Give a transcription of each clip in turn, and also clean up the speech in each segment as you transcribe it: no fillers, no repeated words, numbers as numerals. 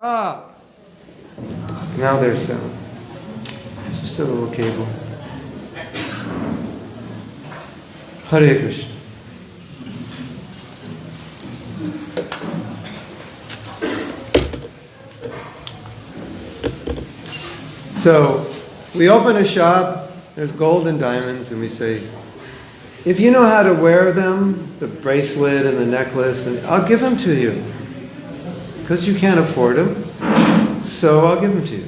Ah! Now there's sound. It's just a little cable. Hare Krishna. So, we open a shop, there's gold and diamonds, and we say, if you know how to wear them, the bracelet and the necklace, and I'll give them to you. Because you can't afford them, so I'll give them to you.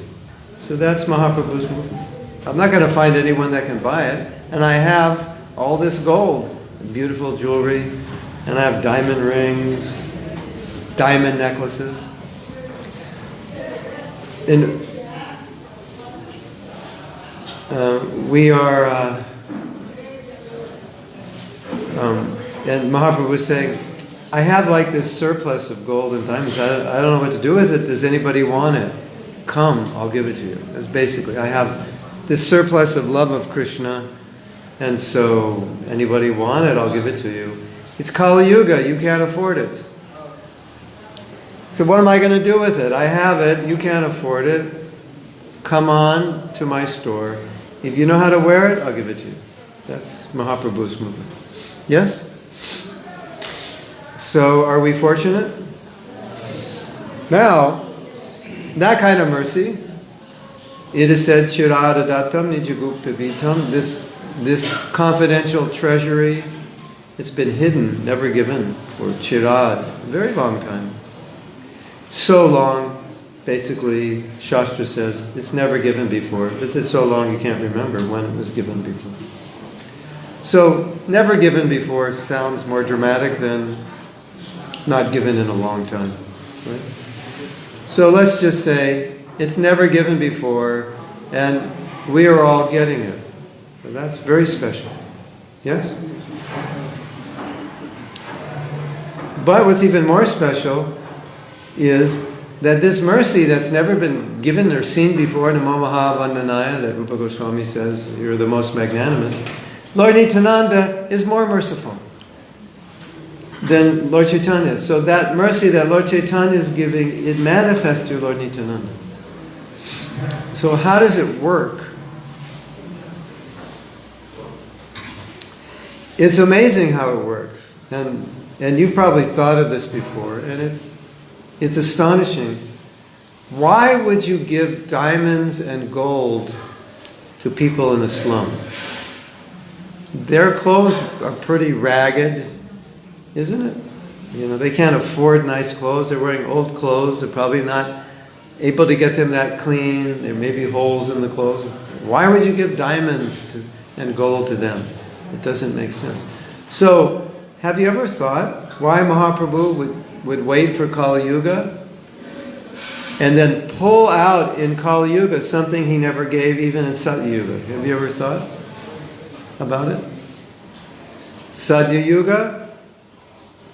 So that's Mahaprabhu's movement. I'm not going to find anyone that can buy it, and I have all this gold, beautiful jewelry, and I have diamond rings, diamond necklaces. And we are, and Mahaprabhu was saying, I have like this surplus of gold and diamonds. I don't know what to do with it. Does anybody want it? Come, I'll give it to you. That's basically, I have this surplus of love of Krishna, and so anybody want it, I'll give it to you. It's Kali Yuga, you can't afford it. So what am I going to do with it? I have it, you can't afford it. Come on to my store. If you know how to wear it, I'll give it to you. That's Mahaprabhu's movement. Yes? So, are we fortunate? Now, that kind of mercy, it is said, Chiradadattam Nijagupta Vitam, this confidential treasury, it's been hidden, never given for Chirad, a very long time. So long, basically, Shastra says, it's never given before. It's so long you can't remember when it was given before. So, never given before sounds more dramatic than not given in a long time. Right? So let's just say it's never given before and we are all getting it. So that's very special. Yes? But what's even more special is that this mercy that's never been given or seen before, Namo Maha Vandanaya, that Rupa Goswami says, you're the most magnanimous, Lord Nityananda is more merciful than Lord Caitanya. So that mercy that Lord Caitanya is giving, it manifests through Lord Nityananda. So how does it work? It's amazing how it works. And you've probably thought of this before, and it's astonishing. Why would you give diamonds and gold to people in the slum? Their clothes are pretty ragged, isn't it? You know, they can't afford nice clothes. They're wearing old clothes. They're probably not able to get them that clean. There may be holes in the clothes. Why would you give diamonds and gold to them? It doesn't make sense. So, have you ever thought why Mahaprabhu would wait for Kali Yuga and then pull out in Kali Yuga something he never gave even in Satya Yuga? Have you ever thought about it? Satya Yuga,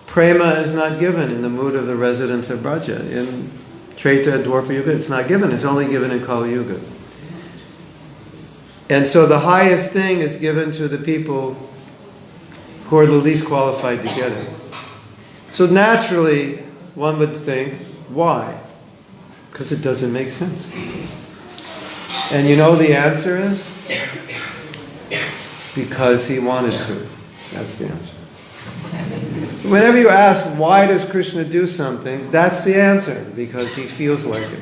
prema is not given in the mood of the residents of Braja. In Treta, Dwapara Yuga, it's not given. It's only given in Kali Yuga. And so the highest thing is given to the people who are the least qualified to get it. So naturally, one would think, why? Because it doesn't make sense. And you know the answer is? Because he wanted to. That's the answer. Whenever you ask, why does Krishna do something? That's the answer. Because he feels like it.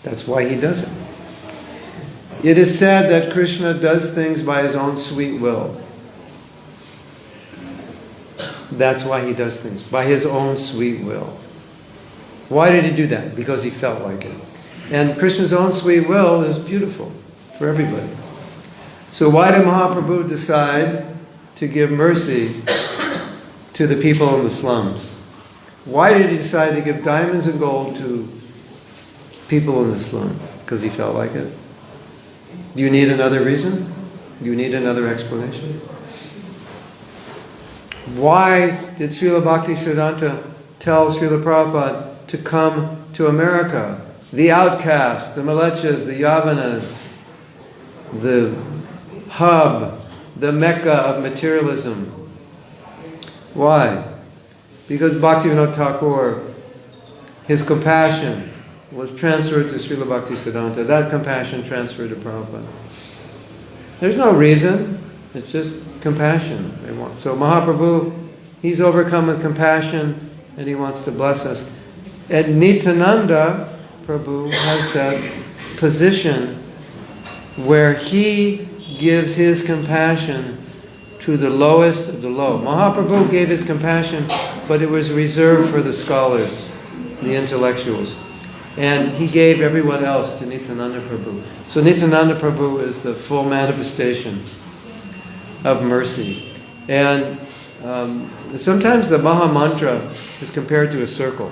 That's why he does it. It is said that Krishna does things by his own sweet will. That's why he does things. By his own sweet will. Why did he do that? Because he felt like it. And Krishna's own sweet will is beautiful for everybody. So why did Mahaprabhu decide to give mercy to the people in the slums? Why did he decide to give diamonds and gold to people in the slum? Because he felt like it? Do you need another reason? Do you need another explanation? Why did Srila Bhaktisiddhanta tell Srila Prabhupada to come to America? The outcasts, the Malechas, the Yavanas, the hub, the Mecca of materialism. Why? Because Bhaktivinoda Thakur his compassion was transferred to Srila Bhaktisiddhanta. That compassion transferred to Prabhupada. There's no reason. It's just compassion they want. So Mahaprabhu, he's overcome with compassion and he wants to bless us. And Nityananda Prabhu has that position where he gives his compassion to the lowest of the low. Mahaprabhu gave his compassion, but it was reserved for the scholars, the intellectuals. And he gave everyone else to Nityananda Prabhu. So Nityananda Prabhu is the full manifestation of mercy. And sometimes the Maha Mantra is compared to a circle.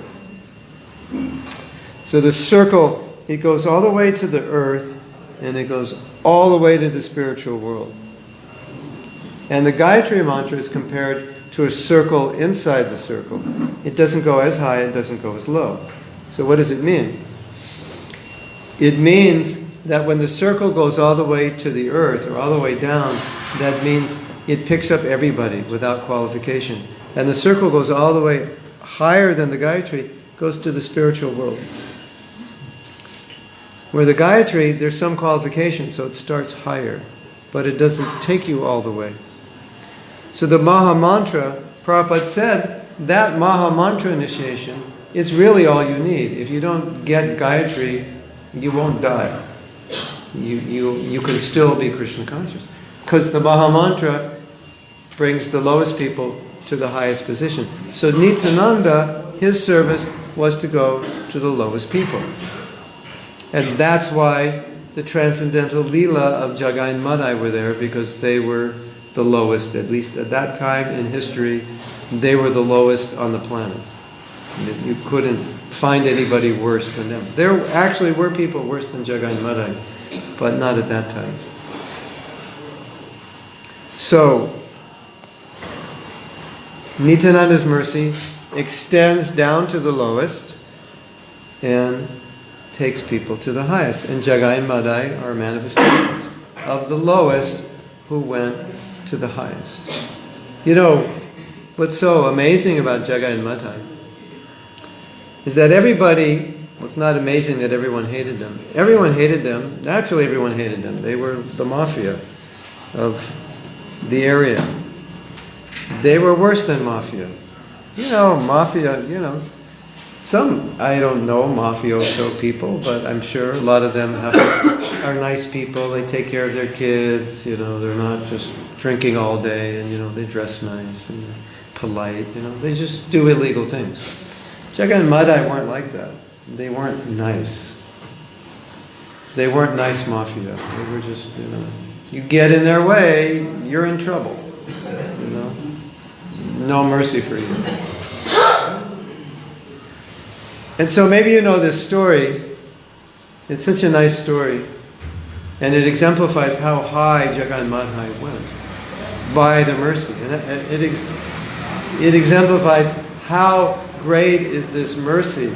So the circle, it goes all the way to the earth, and it goes all the way to the spiritual world. And the Gayatri Mantra is compared to a circle inside the circle. It doesn't go as high, it doesn't go as low. So what does it mean? It means that when the circle goes all the way to the earth, or all the way down, that means it picks up everybody without qualification. And the circle goes all the way higher than the Gayatri, goes to the spiritual world. Where the Gayatri, there's some qualification, so it starts higher, but it doesn't take you all the way. So the Maha Mantra, Prabhupada said, that Maha Mantra initiation is really all you need. If you don't get Gayatri, you won't die. You can still be Krishna conscious. Because the Maha Mantra brings the lowest people to the highest position. So Nityananda, his service was to go to the lowest people. And that's why the transcendental Leela of Jagai and Madai were there, because they were the lowest, at least at that time in history, they were the lowest on the planet. You couldn't find anybody worse than them. There actually were people worse than Jagai and Madai, but not at that time. So, Nityananda's mercy extends down to the lowest and takes people to the highest. And Jagai and Madai are manifestations of the lowest who went to the highest. You know, what's so amazing about Jagai and Madai is that everybody, well, it's not amazing that everyone hated them. Everyone hated them. Naturally, everyone hated them. They were the mafia of the area. They were worse than mafia. You know, mafia, you know, some, I don't know, mafioso people, but I'm sure a lot of them are nice people. They take care of their kids, you know, they're not just drinking all day, and, you know, they dress nice and polite, you know, they just do illegal things. Jagai and Madai weren't like that. They weren't nice. They weren't nice mafia. They were just, you know, you get in their way, you're in trouble, you know. No mercy for you. And so maybe you know this story. It's such a nice story. And it exemplifies how high Jagai and Madai went by the mercy. And it exemplifies how great is this mercy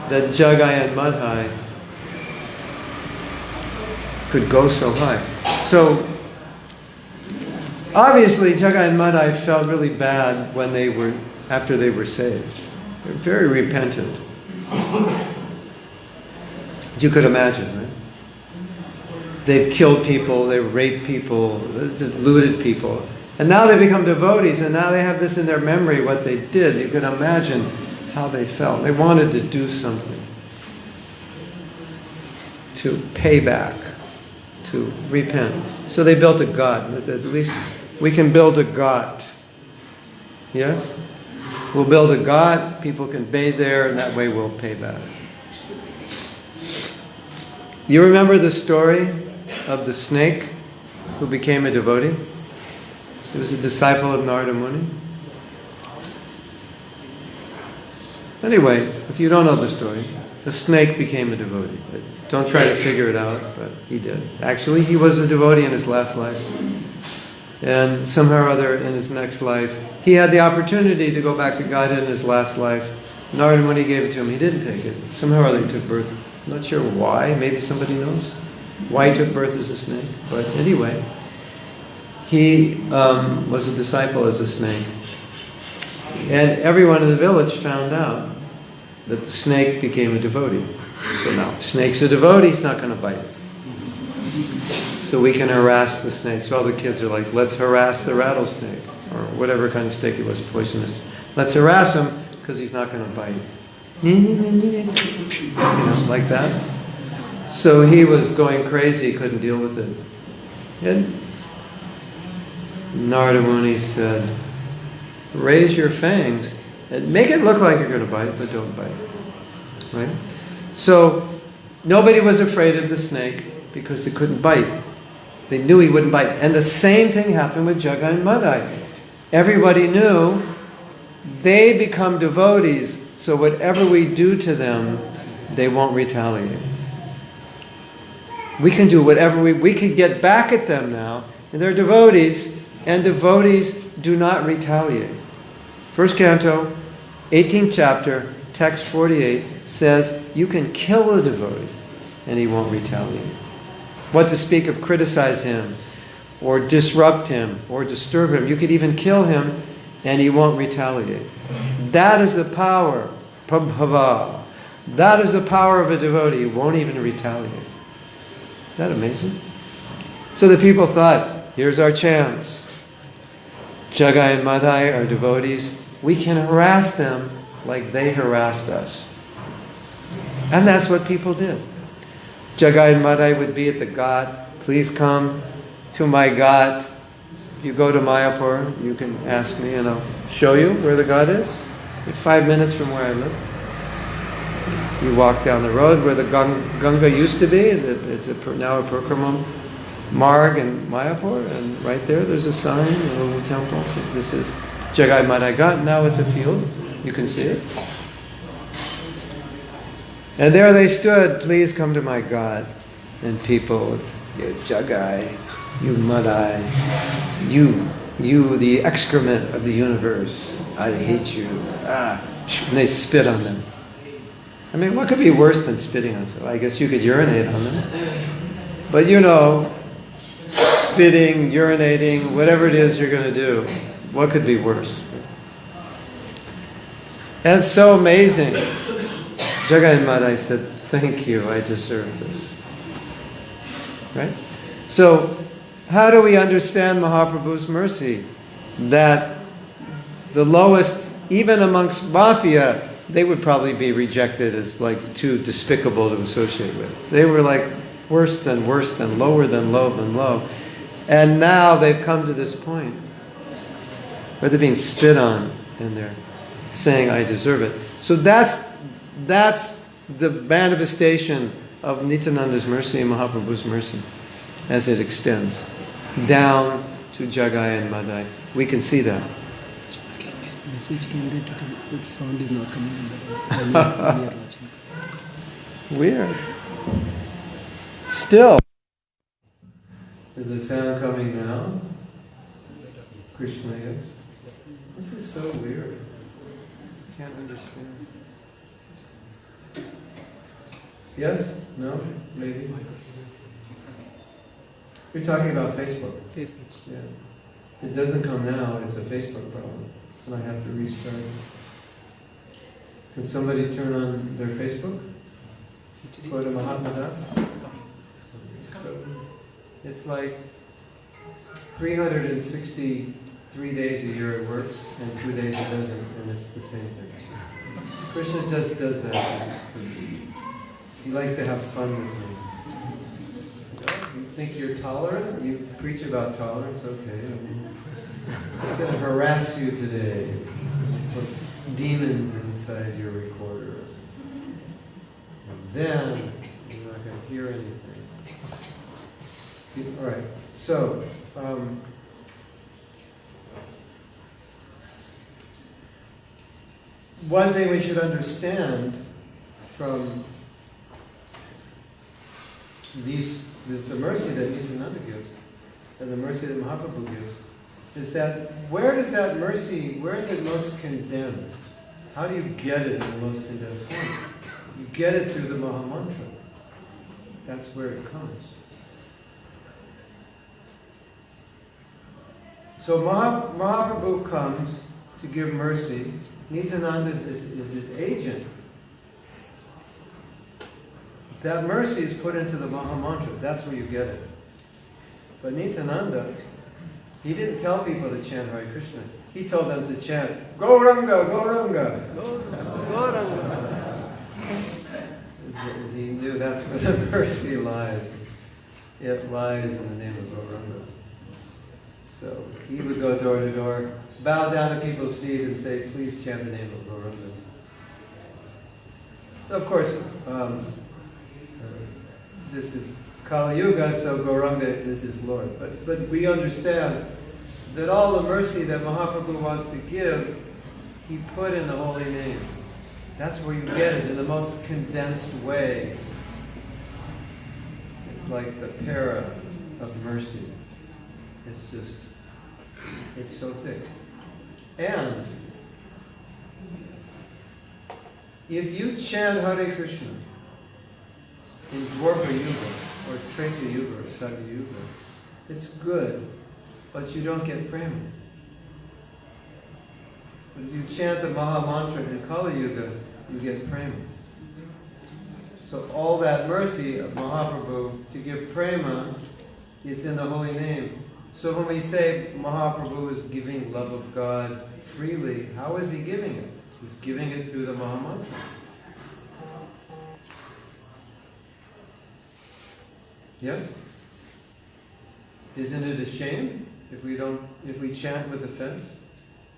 that Jagai and Madai could go so high. So, obviously Jagai and Madai felt really bad when after they were saved. They're very repentant. You could imagine, right? They've killed people, they've raped people, they've just looted people. And now they become devotees, and now they have this in their memory, what they did. You could imagine how they felt. They wanted to do something to pay back, to repent. So they built a god. At least we can build a god. Yes? We'll build a god, people can bathe there, and that way we'll pay back. You remember the story of the snake who became a devotee? He was a disciple of Narada Muni. Anyway, if you don't know the story, the snake became a devotee. Don't try to figure it out, but he did. Actually, he was a devotee in his last life. And somehow or other in his next life, he had the opportunity to go back to Godhead in his last life. Narada Muni gave it to him. He didn't take it. Somehow or other he took birth. I'm not sure why. Maybe somebody knows why he took birth as a snake. But anyway, he was a disciple as a snake. And everyone in the village found out that the snake became a devotee. So now, snake's a devotee, he's not going to bite. So we can harass the snake. So all the kids are like, let's harass the rattlesnake, or whatever kind of snake it was, poisonous. Let's harass him, because he's not going to bite. Like that. So he was going crazy, couldn't deal with it. And Narada Muni said, raise your fangs and make it look like you're going to bite, but don't bite. Right? So nobody was afraid of the snake because it couldn't bite. They knew he wouldn't bite. And the same thing happened with Jagai and Madai. Everybody knew they become devotees, so whatever we do to them, they won't retaliate. We can do whatever we can get back at them now, and they're devotees, and devotees do not retaliate. First canto, 18th chapter, text 48 says you can kill a devotee and he won't retaliate. What to speak of criticize him, or disrupt him, or disturb him. You could even kill him and he won't retaliate. That is the power, Prabhupada. That is the power of a devotee. He won't even retaliate. Isn't that amazing? So the people thought, here's our chance. Jagai and Madai are devotees. We can harass them like they harassed us. And that's what people did. Jagai and Madai would be at the ghat. Please come to my ghat. If you go to Mayapur, you can ask me and I'll show you where the ghat is. 5 minutes from where I live. You walk down the road where the Ganga used to be. It's now a Prakramam Marg in Mayapur. And right there's a sign, a little temple. So this is Jagai Madai Ghat. Now it's a field. You can see it. And there they stood, please come to my ghat. And people would, you Jagai, you Madai, you the excrement of the universe. I hate you. And they spit on them. I mean, what could be worse than spitting on someone? I guess you could urinate on them. But spitting, urinating, whatever it is you're going to do, what could be worse? And it's so amazing. Jagai and Madai said, thank you, I deserve this. Right? So, how do we understand Mahaprabhu's mercy? That the lowest, even amongst mafia, they would probably be rejected as like too despicable to associate with. They were like worse than, lower than low. And now they've come to this point where they're being spit on and they're saying, I deserve it. So that's the manifestation of Nityananda's mercy and Mahaprabhu's mercy as it extends down to Jagai and Madai. We can see that. Message came that the sound is not coming in when you are watching. Weird. Still. Is the sound coming now? Krishna is. This is so weird. Can't understand. Yes? No? Maybe? You're talking about Facebook. Facebook. Yeah. If it doesn't come now, it's a Facebook problem. And I have to restart. Can somebody turn on their Facebook? Go to Mahatma Das? It's like 363 days a year it works, and 2 days it doesn't, and it's the same thing. Krishna just does that. He likes to have fun with me. You think you're tolerant? You preach about tolerance, okay. I'm going to harass you today. Put demons inside your recorder. And then you're not going to hear anything. All right. So, one thing we should understand from the mercy that Nityananda gives and the mercy that Mahaprabhu gives is that where is it most condensed? How do you get it in the most condensed form? You get it through the Mahamantra. That's where it comes. So Mahaprabhu comes to give mercy. Nityananda is his agent. that mercy is put into the Maha Mantra. That's where you get it. But Nityananda, he didn't tell people to chant Hare Krishna. He told them to chant Gauranga, Gauranga. Gauranga. He knew that's where the mercy lies. It lies in the name of Gauranga. So he would go door to door, bow down at people's feet and say, please chant the name of Gauranga. Of course, this is Kali Yuga, so Gauranga is his Lord. But we understand that all the mercy that Mahaprabhu wants to give, he put in the holy name. That's where you get it in the most condensed way. It's like the para of mercy. It's just, it's so thick. And if you chant Hare Krishna in Dwarpa Yuga, or Treta Yuga, or Satya Yuga, it's good, but you don't get prema. But if you chant the Maha Mantra in Kali Yuga, you get prema. So all that mercy of Mahaprabhu to give prema, it's in the holy name. So when we say Mahaprabhu is giving love of God freely, how is he giving it? He's giving it through the Maha Mantra. Yes? Isn't it a shame if we chant with offense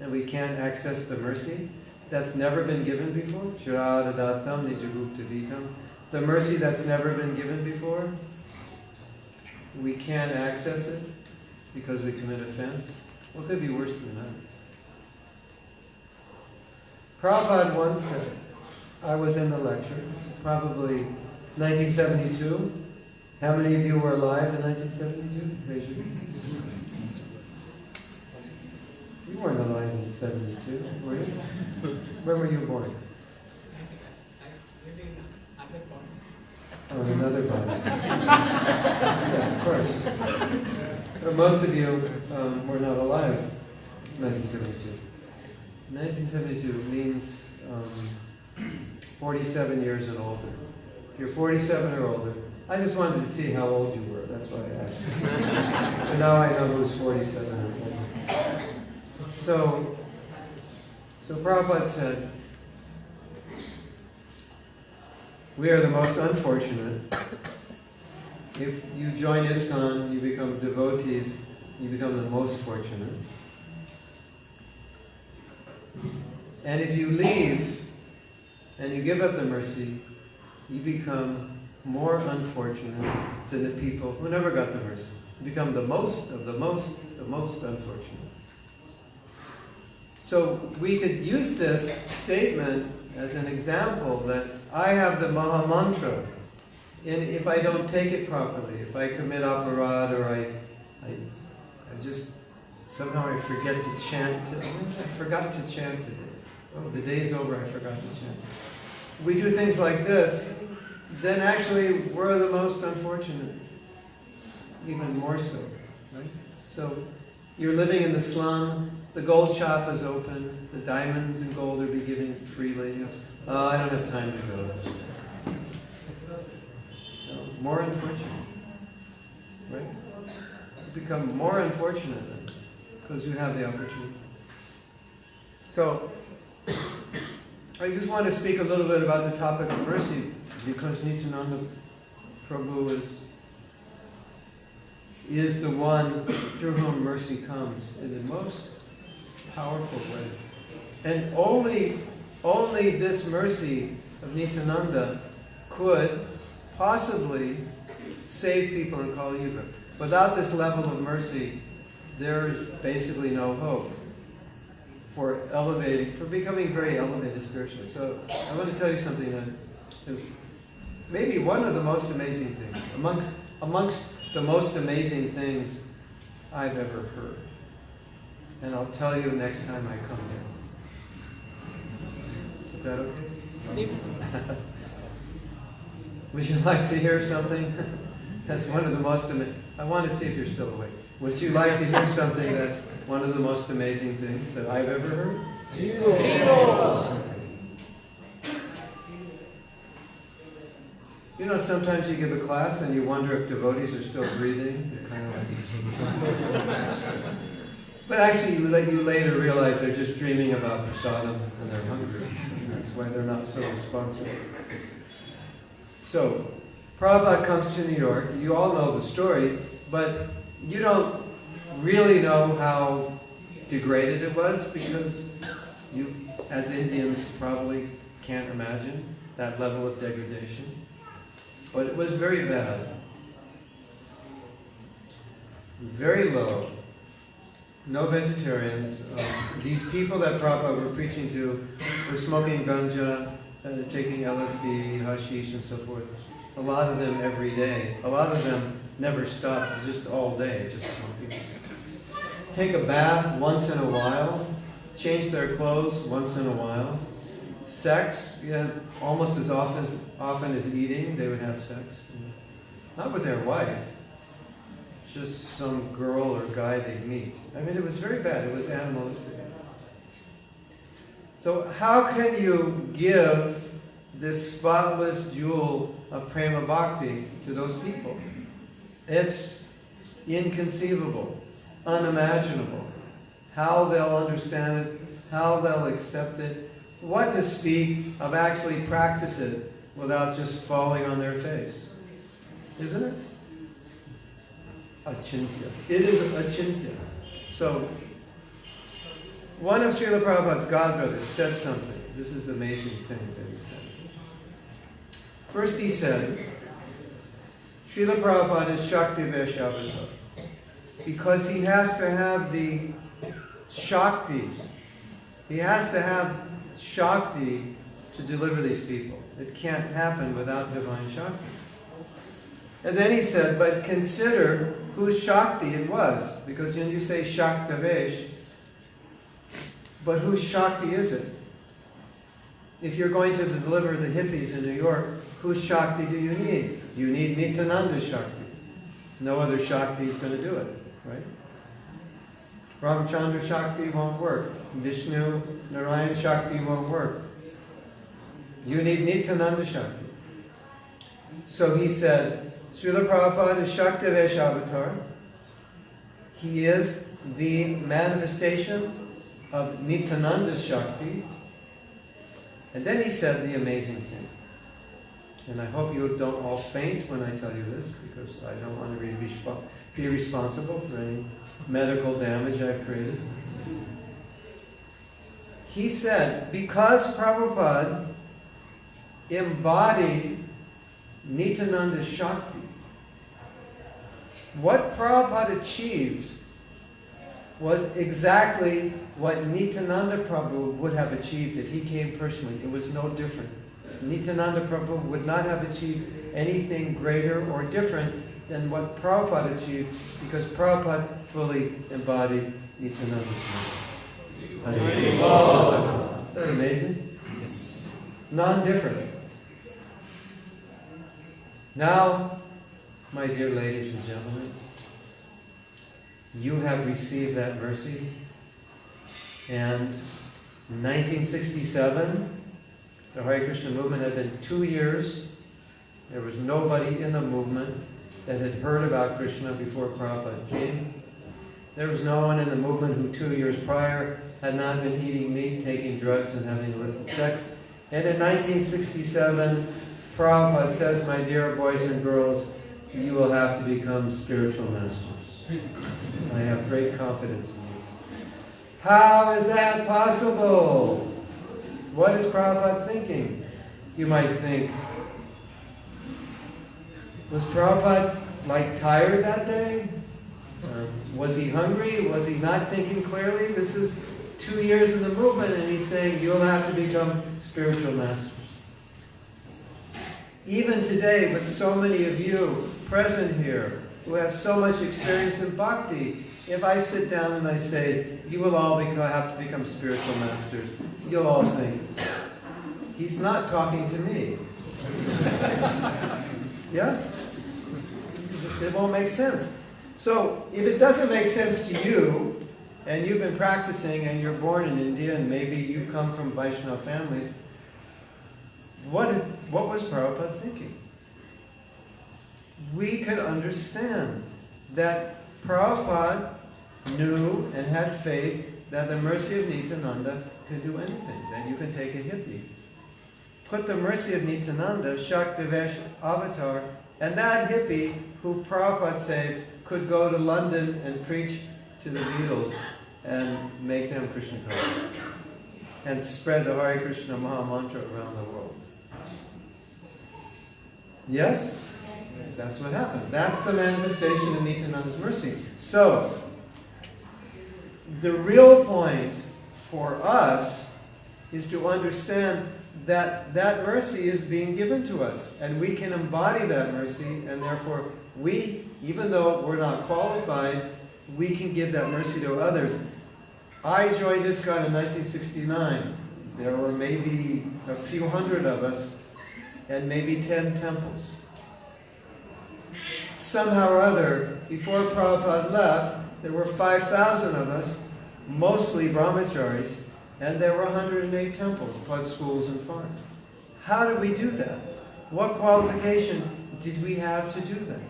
and we can't access the mercy that's never been given before? Chiradatam nijagupta vitam. The mercy that's never been given before, we can't access it because we commit offense. What could be worse than that? Prabhupada once said, I was in the lecture, probably 1972. How many of you were alive in 1972? Raise your hands. You weren't alive in 72, were you? When were you born? Oh, in another body. Yeah, of course. But most of you were not alive in 1972. 1972 means 47 years and older. If you're 47 or older, I just wanted to see how old you were. That's why I asked you. So now I know who's 47 or older. So Prabhupada said, we are the most unfortunate. If you join ISKCON, you become devotees, you become the most fortunate. And if you leave and you give up the mercy, you become more unfortunate than the people who never got the mercy. You become the most of the most unfortunate. So we could use this statement as an example that I have the Maha Mantra, and if I don't take it properly, if I commit aparad or I just somehow I forget to chant, I forgot to chant today. Oh, the day's over, I forgot to chant. We do things like this, then actually we're the most unfortunate. Even more so, right? So you're living in the slum, the gold shop is open, the diamonds and gold are being given freely. Oh, I don't have time to go. No, more unfortunate, right? You become more unfortunate then, because you have the opportunity. So, I just want to speak a little bit about the topic of mercy, because Nityananda Prabhu is the one through whom mercy comes in the most powerful way. And only this mercy of Nityananda could possibly save people in Kali Yuga. Without this level of mercy, there's basically no hope for becoming very elevated spiritually. So I want to tell you something that is maybe one of the most amazing things, amongst the most amazing things I've ever heard. And I'll tell you next time I come here. Is that okay? Would you like to hear something that's one of the most amazing? I want to see if you're still awake. Would you like to hear something that's one of the most amazing things that I've ever heard? You know, sometimes you give a class and you wonder if devotees are still breathing. You're kind of like... But actually, you later realize they're just dreaming about prasadam and they're hungry. And that's why they're not so responsive. So, Prabhupada comes to New York. You all know the story, but you don't really know how degraded it was, because you, as Indians, probably can't imagine that level of degradation. But it was very bad. Very low. No vegetarians. These people that Prabhupada were preaching to were smoking ganja, taking LSD, hashish, and so forth. A lot of them every day. A lot of them never stopped, just all day, just smoking. Take a bath once in a while. Change their clothes once in a while. Sex, yeah, almost as often as eating, they would have sex. Not with their wife. Just some girl or guy they meet. I mean, it was very bad. It was animalistic. So how can you give this spotless jewel of prema bhakti to those people? It's inconceivable, unimaginable. How they'll understand it, how they'll accept it, what to speak of actually practice it without just falling on their face. Isn't it? Achintya. It is achintya. So, one of Srila Prabhupada's godbrothers said something. This is the amazing thing that he said. First he said, Srila Prabhupada is Shakti Vaishyavatar, because he has to have the Shakti. He has to have Shakti to deliver these people. It can't happen without divine Shakti. And then he said, but consider whose Shakti it was. Because when you say Shaktavesh, but whose Shakti is it? If you're going to deliver the hippies in New York, whose Shakti do you need? You need Nityananda Shakti. No other Shakti is going to do it, right? Ramchandra Shakti won't work. Vishnu, Narayan Shakti won't work. You need Nityananda Shakti. So he said, Srila Prabhupada is Shakti Vaishyavatar. He is the manifestation of Nityananda Shakti. And then he said the amazing thing. And I hope you don't all faint when I tell you this, because I don't want to be responsible for any medical damage I've created. He said, because Prabhupada embodied Nityananda Shakti, what Prabhupada achieved was exactly what Nityananda Prabhu would have achieved if he came personally. It was no different. Nityananda Prabhu would not have achieved anything greater or different than what Prabhupada achieved, because Prabhupada fully embodied Nityananda Shakti. Isn't that amazing? It's non-different. Now, my dear ladies and gentlemen, you have received that mercy, and in 1967, the Hare Krishna movement had been 2 years. There was nobody in the movement that had heard about Krishna before Prabhupada came. There was no one in the movement who 2 years prior had not been eating meat, taking drugs, and having illicit sex. And in 1967, Prabhupada says, my dear boys and girls, you will have to become spiritual masters. I have great confidence in you. How is that possible? What is Prabhupada thinking? You might think, was Prabhupada tired that day? Was he hungry? Was he not thinking clearly? This is 2 years in the movement, and he's saying, you'll have to become spiritual masters. Even today, with so many of you present here, who have so much experience in bhakti, if I sit down and I say, you will all have to become spiritual masters, you'll all think, he's not talking to me. Yes? It won't make sense. So, if it doesn't make sense to you, and you've been practicing and you're born in India and maybe you come from Vaishnava families, what was Prabhupada thinking? we could understand that Prabhupada knew and had faith that the mercy of Nityananda could do anything, that you can take a hippie, put the mercy of Nityananda, Shakti avatar, and that hippie who Prabhupada saved could go to London and preach to the Beatles and make them Krishna conscious and spread the Hare Krishna Maha Mantra around the world. Yes? That's what happened. That's the manifestation of Nityananda's mercy. So, the real point for us is to understand that that mercy is being given to us, and we can embody that mercy, and therefore we, even though we're not qualified, we can give that mercy to others. I joined ISKCON in 1969. There were maybe a few hundred of us, and maybe 10 temples. Somehow or other, before Prabhupada left, there were 5,000 of us, mostly brahmacharis, and there were 108 temples, plus schools and farms. How did we do that? What qualification did we have to do that?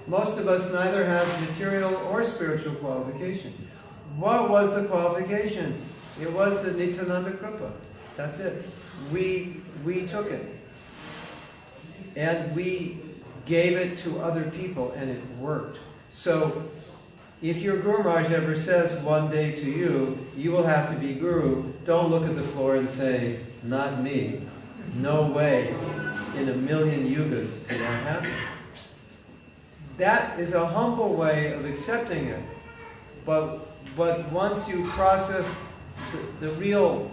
Most of us neither have material or spiritual qualification. What was the qualification? It was the Nityananda Kripa. That's it. We took it. And we gave it to other people, and it worked. So, if your Guru Maharaj ever says one day to you, you will have to be Guru, don't look at the floor and say, not me. No way. In a million yugas could that happen. That is a humble way of accepting it. But once you process the real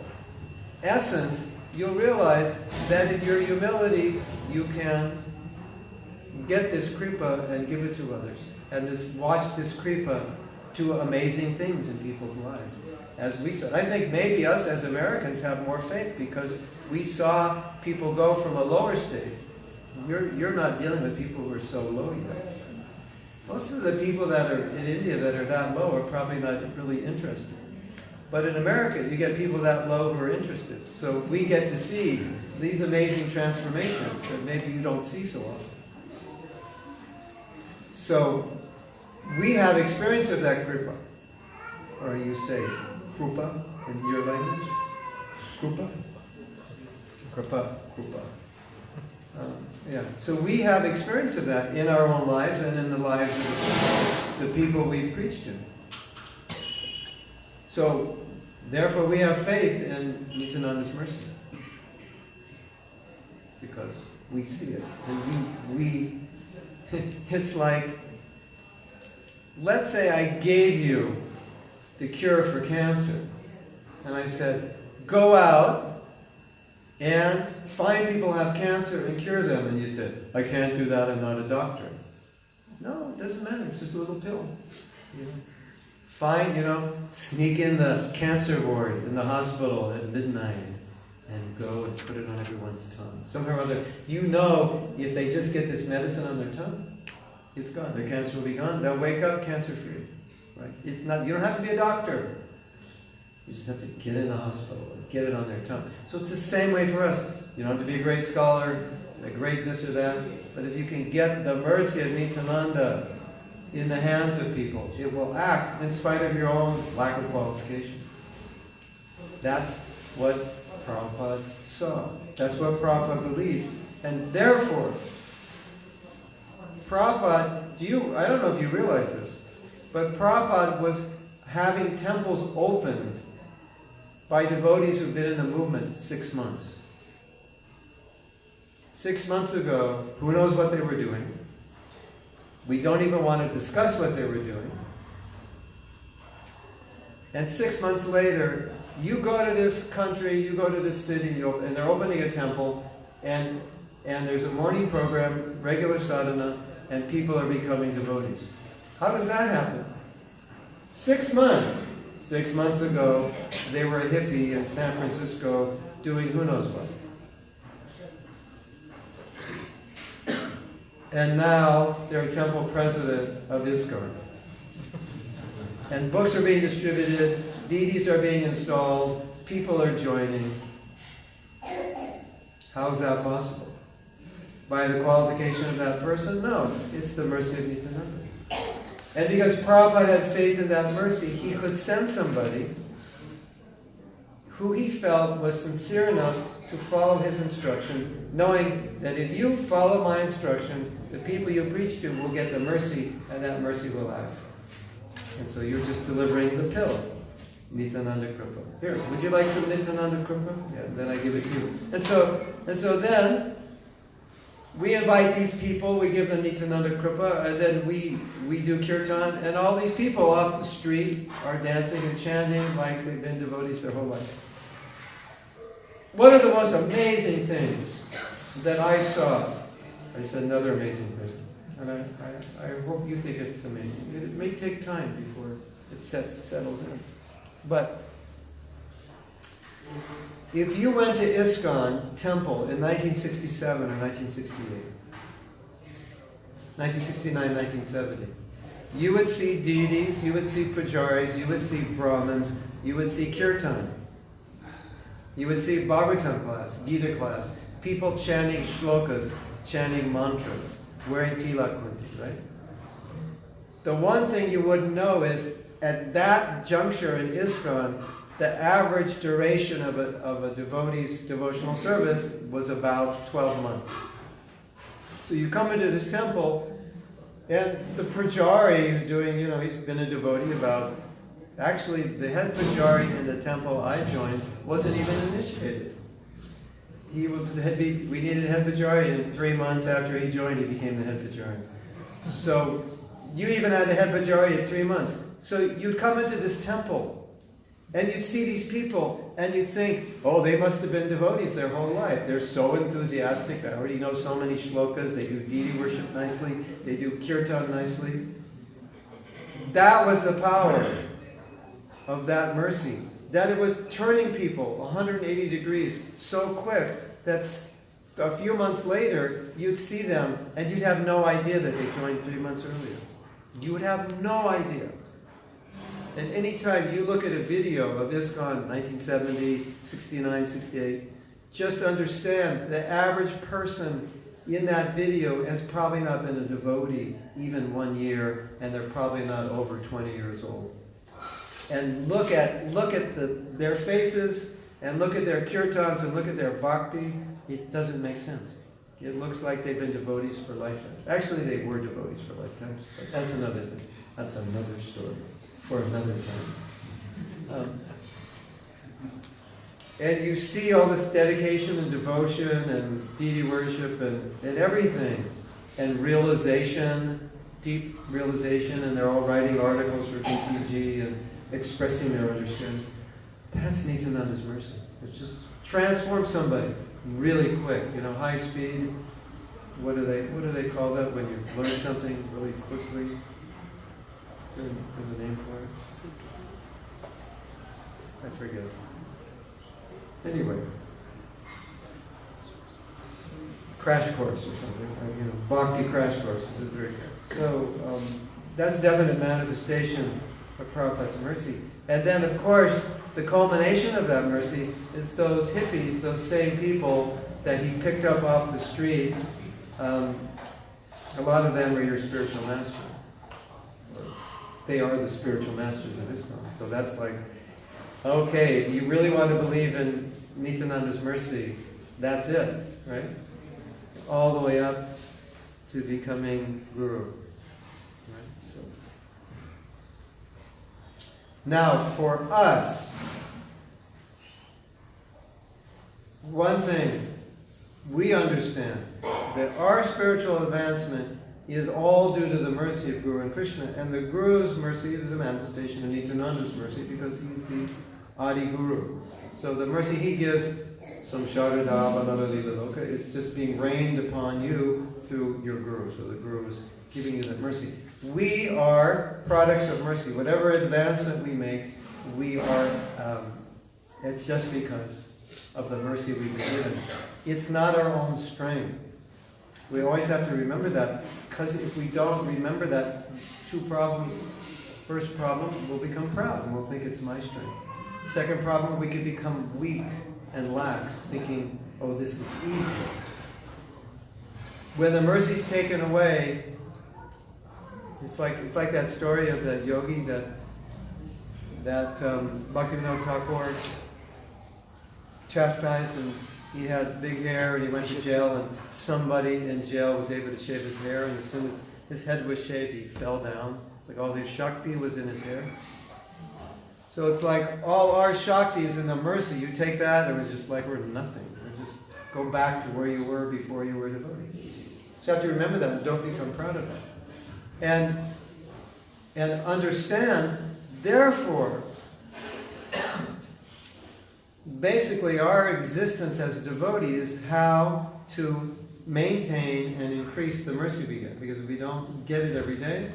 essence, you'll realize that in your humility, you can get this kripa and give it to others. And watch this kripa do amazing things in people's lives. As we saw, I think maybe us as Americans have more faith because we saw people go from a lower state. You're not dealing with people who are so low yet. Most of the people that are in India that are that low are probably not really interested. But in America, you get people that low who are interested. So we get to see these amazing transformations that maybe you don't see so often. So, we have experience of that kripa. Or you say krupa in your language? Krupa? Kripa. Yeah. So we have experience of that in our own lives and in the lives of the people we preach to. So, therefore we have faith in Nityananda's mercy. Because we see it. And we it's like, let's say I gave you the cure for cancer, and I said, go out and find people who have cancer and cure them, and you said, I can't do that, I'm not a doctor. No, it doesn't matter, it's just a little pill. Sneak in the cancer ward in the hospital at midnight, and go and put it on everyone's tongue. Somehow or other, if they just get this medicine on their tongue, it's gone. Their cancer will be gone. They'll wake up cancer-free. Right? It's not. You don't have to be a doctor. You just have to get in the hospital and get it on their tongue. So it's the same way for us. You don't have to be a great scholar, a great this or that, but if you can get the mercy of Nityananda in the hands of people, it will act in spite of your own lack of qualification. That's what Prabhupada saw. That's what Prabhupada believed. And therefore, Prabhupada, I don't know if you realize this, but Prabhupada was having temples opened by devotees who've been in the movement 6 months. 6 months ago, who knows what they were doing? We don't even want to discuss what they were doing. And 6 months later, you go to this country, you go to this city, and they're opening a temple, and there's a morning program, regular sadhana, and people are becoming devotees. How does that happen? 6 months. 6 months ago, they were a hippie in San Francisco doing who knows what. And now they're a temple president of ISKCON. And books are being distributed, deities are being installed, people are joining. How is that possible? by the qualification of that person? No, it's the mercy of Nityananda. And because Prabhupada had faith in that mercy, he could send somebody who he felt was sincere enough to follow his instruction, knowing that if you follow my instruction, the people you preach to will get the mercy, and that mercy will act. And so you're just delivering the pill, Nityananda Kripa. Here, would you like some Nityananda Kripa? Yeah, then I give it to you. And so then we invite these people, we give them Nityananda Kripa, and then we do kirtan, and all these people off the street are dancing and chanting like they've been devotees their whole life. One of the most amazing things that I saw, it's another amazing thing, and I hope you think it's amazing. It may take time before it settles in. But if you went to ISKCON temple in 1967 or 1968, 1969, 1970, you would see deities, you would see pujaris, you would see Brahmins, you would see kirtan. You would see Bhagavatam class, Gita class, people chanting shlokas, chanting mantras, wearing tilak kunti, right? The one thing you wouldn't know is, at that juncture in ISKCON, the average duration of a devotee's devotional service was about 12 months. So you come into this temple, and the pujari who's doing, he's been a devotee about, actually the head pujari in the temple I joined wasn't even initiated. We needed a head pujari, and 3 months after he joined, he became the head pujari. So you even had the head pujari at 3 months. So you'd come into this temple, and you'd see these people, and you'd think, oh, they must have been devotees their whole life. They're so enthusiastic. I already know so many shlokas. They do deity worship nicely. They do kirtan nicely. That was the power of that mercy. That it was turning people 180 degrees so quick that a few months later, you'd see them, and you'd have no idea that they joined 3 months earlier. You would have no idea. And anytime you look at a video of ISKCON 1970, 69, 68, just understand the average person in that video has probably not been a devotee even 1 year, and they're probably not over 20 years old. And look at their faces, and look at their kirtans, and look at their bhakti. It doesn't make sense. It looks like they've been devotees for lifetimes. Actually, they were devotees for lifetimes. But that's another thing. That's another story for another time. And you see all this dedication and devotion and deity worship and everything. And realization, deep realization, and they're all writing articles for BTG and expressing their understanding. That's Nityananda's mercy. It just transforms somebody really quick. High speed. What do they call that when you learn something really quickly? There's a name for it. I forget. Anyway, crash course or something. Bhakti crash course. This is very good. So that's definite manifestation of Prabhupada's mercy. And then, of course, the culmination of that mercy is those hippies, those same people that he picked up off the street. A lot of them are your spiritual master. They are the spiritual masters of ISKCON. So that's like, okay, if you really want to believe in Nityananda's mercy, that's it, right? All the way up to becoming Guru. Right? So. Now, for us, one thing, we understand that our spiritual advancement is all due to the mercy of Guru and Krishna. And the Guru's mercy is a manifestation of Nityananda's mercy because he's the Adi Guru. So the mercy he gives, samsharadava nalaliloka, it's just being rained upon you through your Guru. So the Guru is giving you that mercy. We are products of mercy. Whatever advancement we make, we are, it's just because of the mercy we've been given. It's not our own strength. We always have to remember that, because if we don't remember that, two problems. First problem, we'll become proud and we'll think it's my strength. Second problem, we could become weak and lax, thinking, oh, this is easy. when the mercy's taken away, it's like that story of that yogi that Bhaktivinoda Thakur chastised, and he had big hair and he went to jail, and somebody in jail was able to shave his hair, and as soon as his head was shaved, he fell down. It's like all the Shakti was in his hair. So it's like all our Shakti is in the mercy. You take that and it's just like we're nothing. And just go back to where you were before you were devoted. So you have to remember that and don't become proud of that. And understand, therefore, basically our existence as a devotee is how to maintain and increase the mercy we get. Because if we don't get it every day,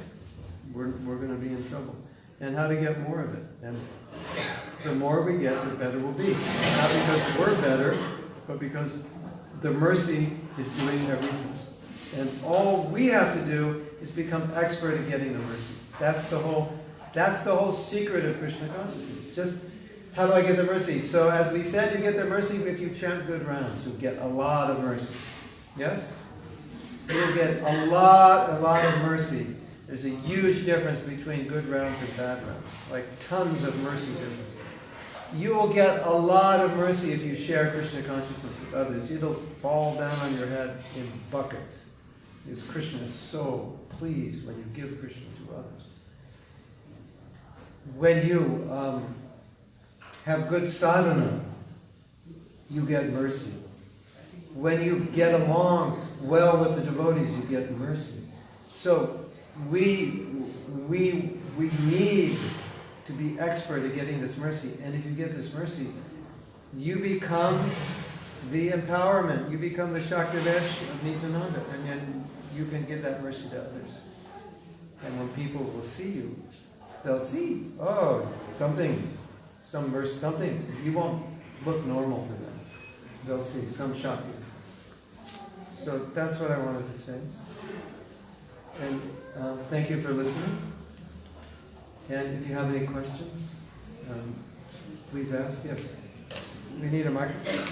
we're going to be in trouble. And how to get more of it. And the more we get, the better we'll be. Not because we're better, but because the mercy is doing everything. And all we have to do is become expert at getting the mercy. That's the whole secret of Krishna consciousness. Just how do I get the mercy? So as we said, you get the mercy if you chant good rounds. You'll get a lot of mercy. Yes? You'll get a lot of mercy. There's a huge difference between good rounds and bad rounds. Like tons of mercy difference. You will get a lot of mercy if you share Krishna consciousness with others. It'll fall down on your head in buckets. Because Krishna is so pleased when you give Krishna to others. When you have good sadhana, you get mercy. When you get along well with the devotees, you get mercy. So we need to be expert at getting this mercy. And if you get this mercy, you become the empowerment. You become the Shaktivesh of Nityananda. And then you can give that mercy to others. And when people will see you, they'll see, oh, some verse, something. You won't look normal to them. They'll see some Shakti. So that's what I wanted to say. And thank you for listening. And if you have any questions, please ask. Yes. We need a microphone.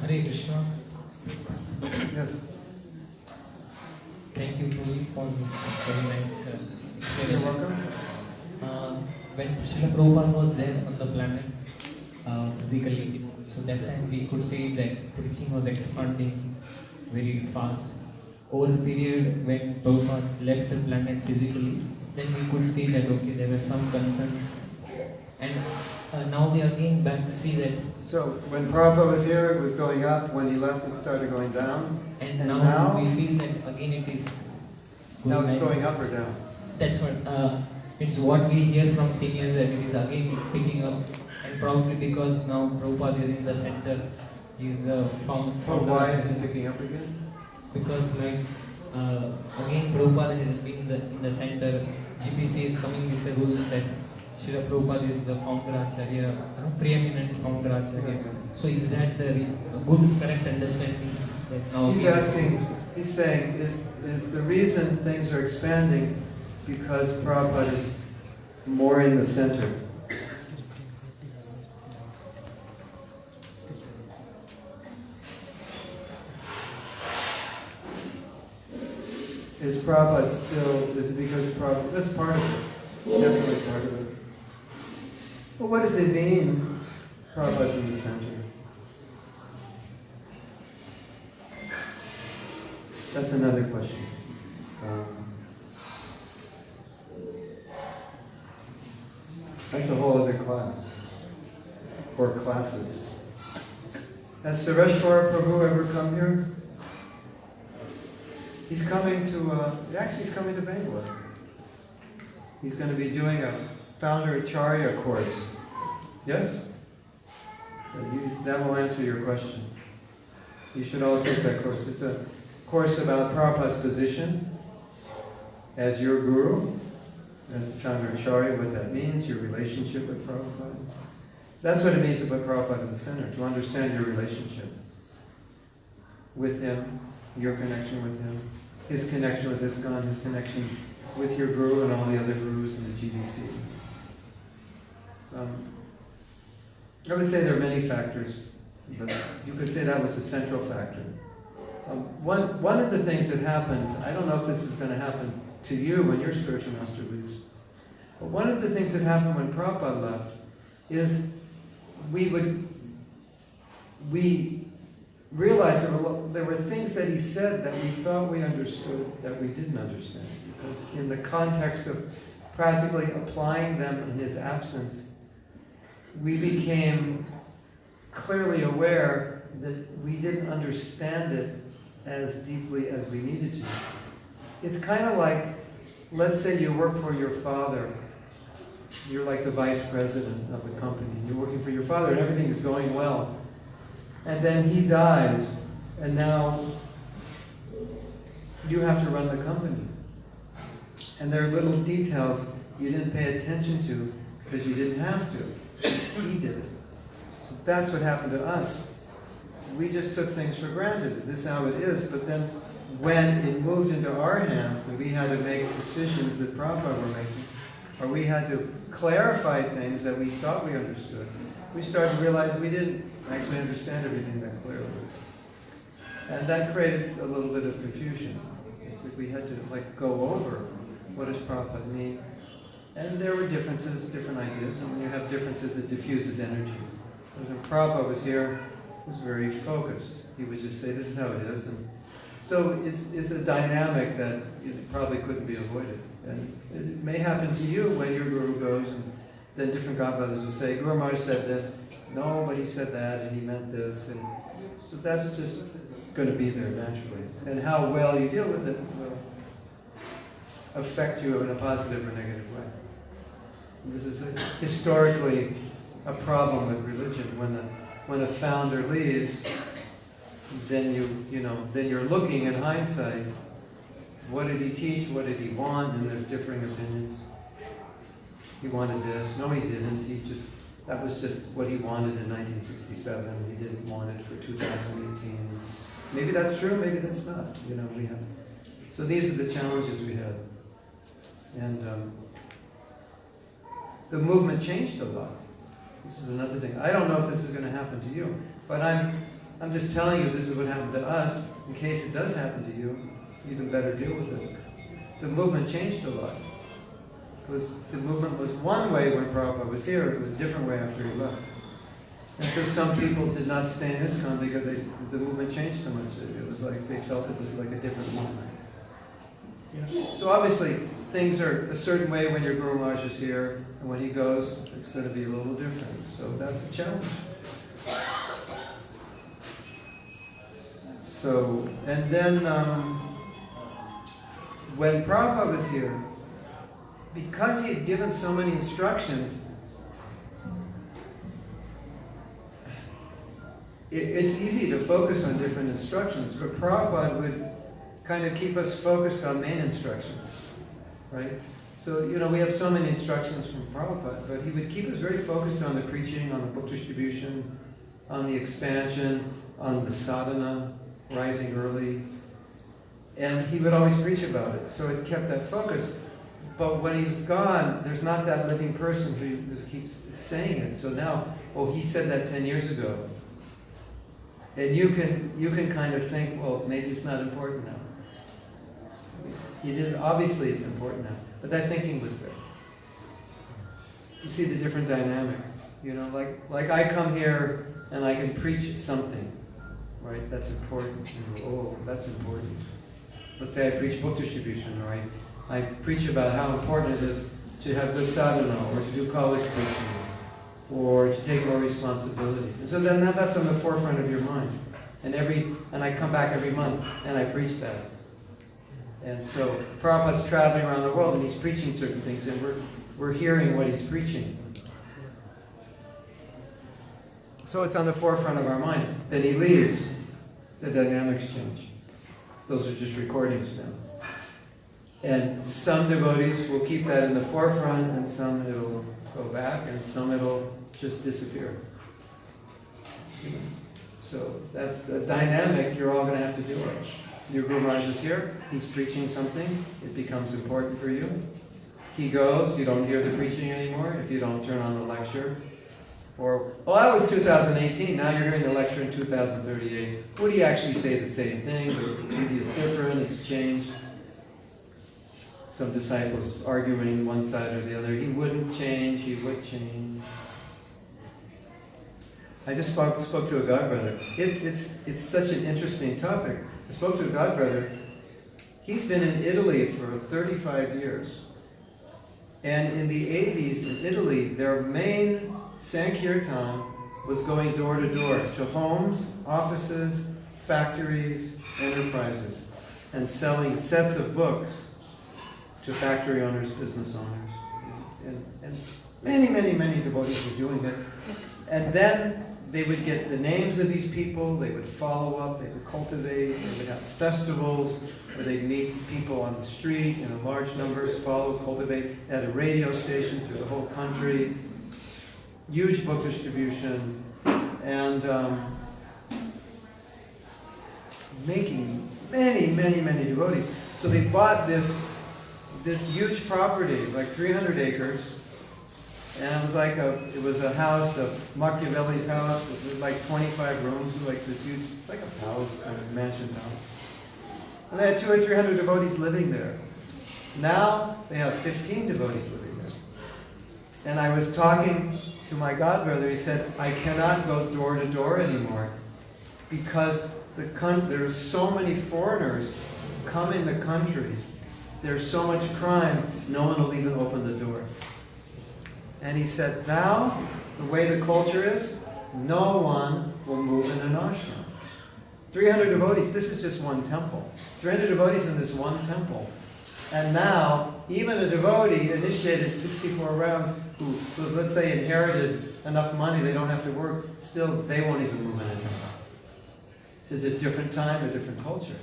Hare Krishna. Yes. Thank you, Prabhu, for very nice explanation. You're welcome. When Srila Prabhupada was there on the planet, physically, so that time we could see that preaching was expanding very fast. Over the period when Prabhupada left the planet physically, then we could see that okay, there were some concerns. And now we again back see that. So when Prabhupada was here, it was going up. When he left, it started going down. And now we feel that again it is now it's going up or down. That's what it's what we hear from seniors, that it is again picking up, and probably because now Prabhupada is in the center, he is the founder. Why is it picking up again? Because again Prabhupada has been in the center. GPC is coming with the rules that Srila Prabhupada is the founder Acharya, preeminent founder Acharya. So is that the good, correct understanding? That now He's saying, is the reason things are expanding because Prabhupada is more in the center? Is Prabhupada still, is it because Prabhupada, that's part of it, definitely part of it. But what does it mean, Prabhupada's in the center? That's another question. That's a whole other class, or classes. Has Sureshwara Prabhu ever come here? He's coming to, he's coming to Bangalore. He's going to be doing a Founder Acharya course. Yes? That will answer your question. You should all take that course. It's a course about Prabhupada's position as your guru, as the Founder Acharya, what that means, your relationship with Prabhupada. That's what it means to put Prabhupada in the center, to understand your relationship with him, your connection with him, his connection with ISKCON, his connection with your guru and all the other gurus in the GBC. I would say there are many factors, but you could say that was the central factor. One of the things that happened, I don't know if this is going to happen to you when your spiritual master leaves, but one of the things that happened when Prabhupada left is we realized there were things that he said that we thought we understood that we didn't understand. Because in the context of practically applying them in his absence, we became clearly aware that we didn't understand it as deeply as we needed to. It's kind of like, let's say you work for your father. You're like the vice president of the company. You're working for your father and everything is going well. And then he dies, and now you have to run the company. And there are little details you didn't pay attention to because you didn't have to. He did it. So that's what happened to us. We just took things for granted. This is how it is. But then when it moved into our hands and we had to make decisions that Prabhupada were making, or we had to clarify things that we thought we understood, we started to realize we didn't actually understand everything that clearly. And that created a little bit of confusion. It's like we had to go over what does Prabhupada mean. And there were differences, different ideas, and when you have differences, it diffuses energy. When Prabhupada was here, he was very focused. He would just say, this is how it is. And so it's a dynamic that probably couldn't be avoided. And it may happen to you when your guru goes, and then different godfathers will say, Guru Maharaj said this, no, but he said that, and he meant this. And so that's just going to be there naturally. And how well you deal with it will affect you in a positive or negative way. This is historically a problem with religion. When a founder leaves, then then you're looking in hindsight. What did he teach? What did he want? And there's differing opinions. He wanted this. No, he didn't. That was just what he wanted in 1967. He didn't want it for 2018. Maybe that's true. Maybe that's not. We have. So these are the challenges we have. And the movement changed a lot. This is another thing. I don't know if this is going to happen to you, but I'm just telling you this is what happened to us. In case it does happen to you, even better deal with it. The movement changed a lot. Because the movement was one way when Prabhupada was here, it was a different way after he left. And so some people did not stay in ISKCON because the movement changed so much. It was like they felt it was like a different movement. So obviously, things are a certain way when your Guru Maharaj is here, and when he goes, it's going to be a little different. So that's a challenge. So, and then when Prabhupada was here, because he had given so many instructions, it's easy to focus on different instructions, but Prabhupada would kind of keep us focused on main instructions, right? So, we have so many instructions from Prabhupada, but he would keep us very focused on the preaching, on the book distribution, on the expansion, on the sadhana, rising early, and he would always preach about it, so it kept that focus. But when he was gone, there's not that living person who just keeps saying it. So now, he said that 10 years ago. And you can kind of think, well, maybe it's not important now. It is, obviously it's important now. But that thinking was there. You see the different dynamic. Like I come here and I can preach something, right? That's important. That's important. Let's say I preach book distribution, right? I preach about how important it is to have good sadhana, or to do college preaching, or to take more responsibility. And so then that's on the forefront of your mind. And I come back every month and I preach that. And so Prabhupada's traveling around the world and he's preaching certain things, and we're hearing what he's preaching. So it's on the forefront of our mind. Then he leaves, the dynamics change. Those are just recordings now. And some devotees will keep that in the forefront, and some it'll go back, and some it'll just disappear. So that's the dynamic you're all going to have to deal with. Your Guru Maharaj is here, he's preaching something, it becomes important for you. He goes, you don't hear the preaching anymore if you don't turn on the lecture. Or, oh, that was 2018, now you're hearing the lecture in 2038. Would he actually say the same thing? Maybe it's different, it's changed. Some disciples arguing one side or the other. He wouldn't change, he would change. I just spoke to a godbrother. It's such an interesting topic. I spoke to a godbrother. He's been in Italy for 35 years. And in the 80s in Italy, their main Sankirtan was going door to door to homes, offices, factories, enterprises, and selling sets of books to factory owners, business owners. And many devotees were doing it. And then they would get the names of these people, they would follow up, they would cultivate, they would have festivals where they'd meet people on the street in large numbers, follow, cultivate at a radio station through the whole country. Huge book distribution, and making many devotees. So they bought this huge property, like 300 acres, and it was a house, of Machiavelli's house, with like 25 rooms, like this huge, like a palace, kind of mansion house. And they had 200 or 300 devotees living there. Now they have 15 devotees living there. And I was talking to my godbrother. He said, I cannot go door to door anymore because there's so many foreigners come in the country. There's so much crime, no one will even open the door. And he said, now, the way the culture is, no one will move in an ashram. 300 devotees, this is just one temple. 300 devotees in this one temple. And now, even a devotee initiated 64 rounds who, let's say, inherited enough money they don't have to work, still, they won't even move in a temple. This is a different time, a different culture.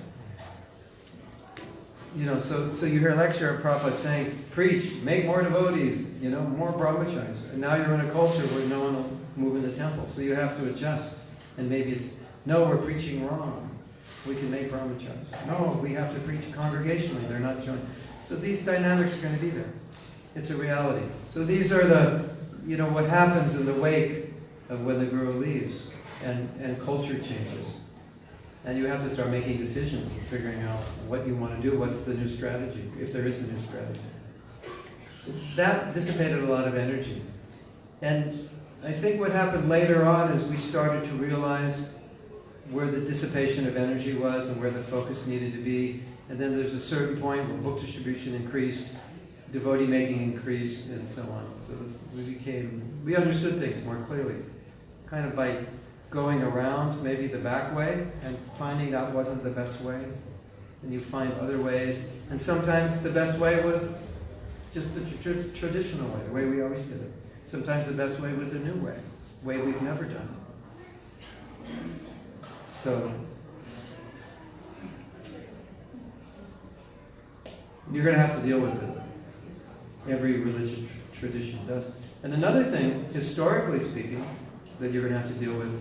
So you hear a lecture of Prabhupada saying, preach, make more devotees, more brahmacharis. And now you're in a culture where no one will move in the temple. So you have to adjust. And maybe it's, no, we're preaching wrong. We can make brahmacharis. No, we have to preach congregationally. They're not joining. So these dynamics are going to be there. It's a reality. So these are what happens in the wake of when the Guru leaves and culture changes. And you have to start making decisions and figuring out what you want to do, what's the new strategy, if there is a new strategy. So that dissipated a lot of energy. And I think what happened later on is we started to realize where the dissipation of energy was and where the focus needed to be. And then there's a certain point where book distribution increased, devotee making increased, and so on. So we understood things more clearly, kind of by going around maybe the back way and finding that wasn't the best way. And you find other ways. And sometimes the best way was just the traditional way, the way we always did it. Sometimes the best way was a new way we've never done. So you're going to have to deal with it. Every religious tradition does. And another thing, historically speaking, that you're going to have to deal with,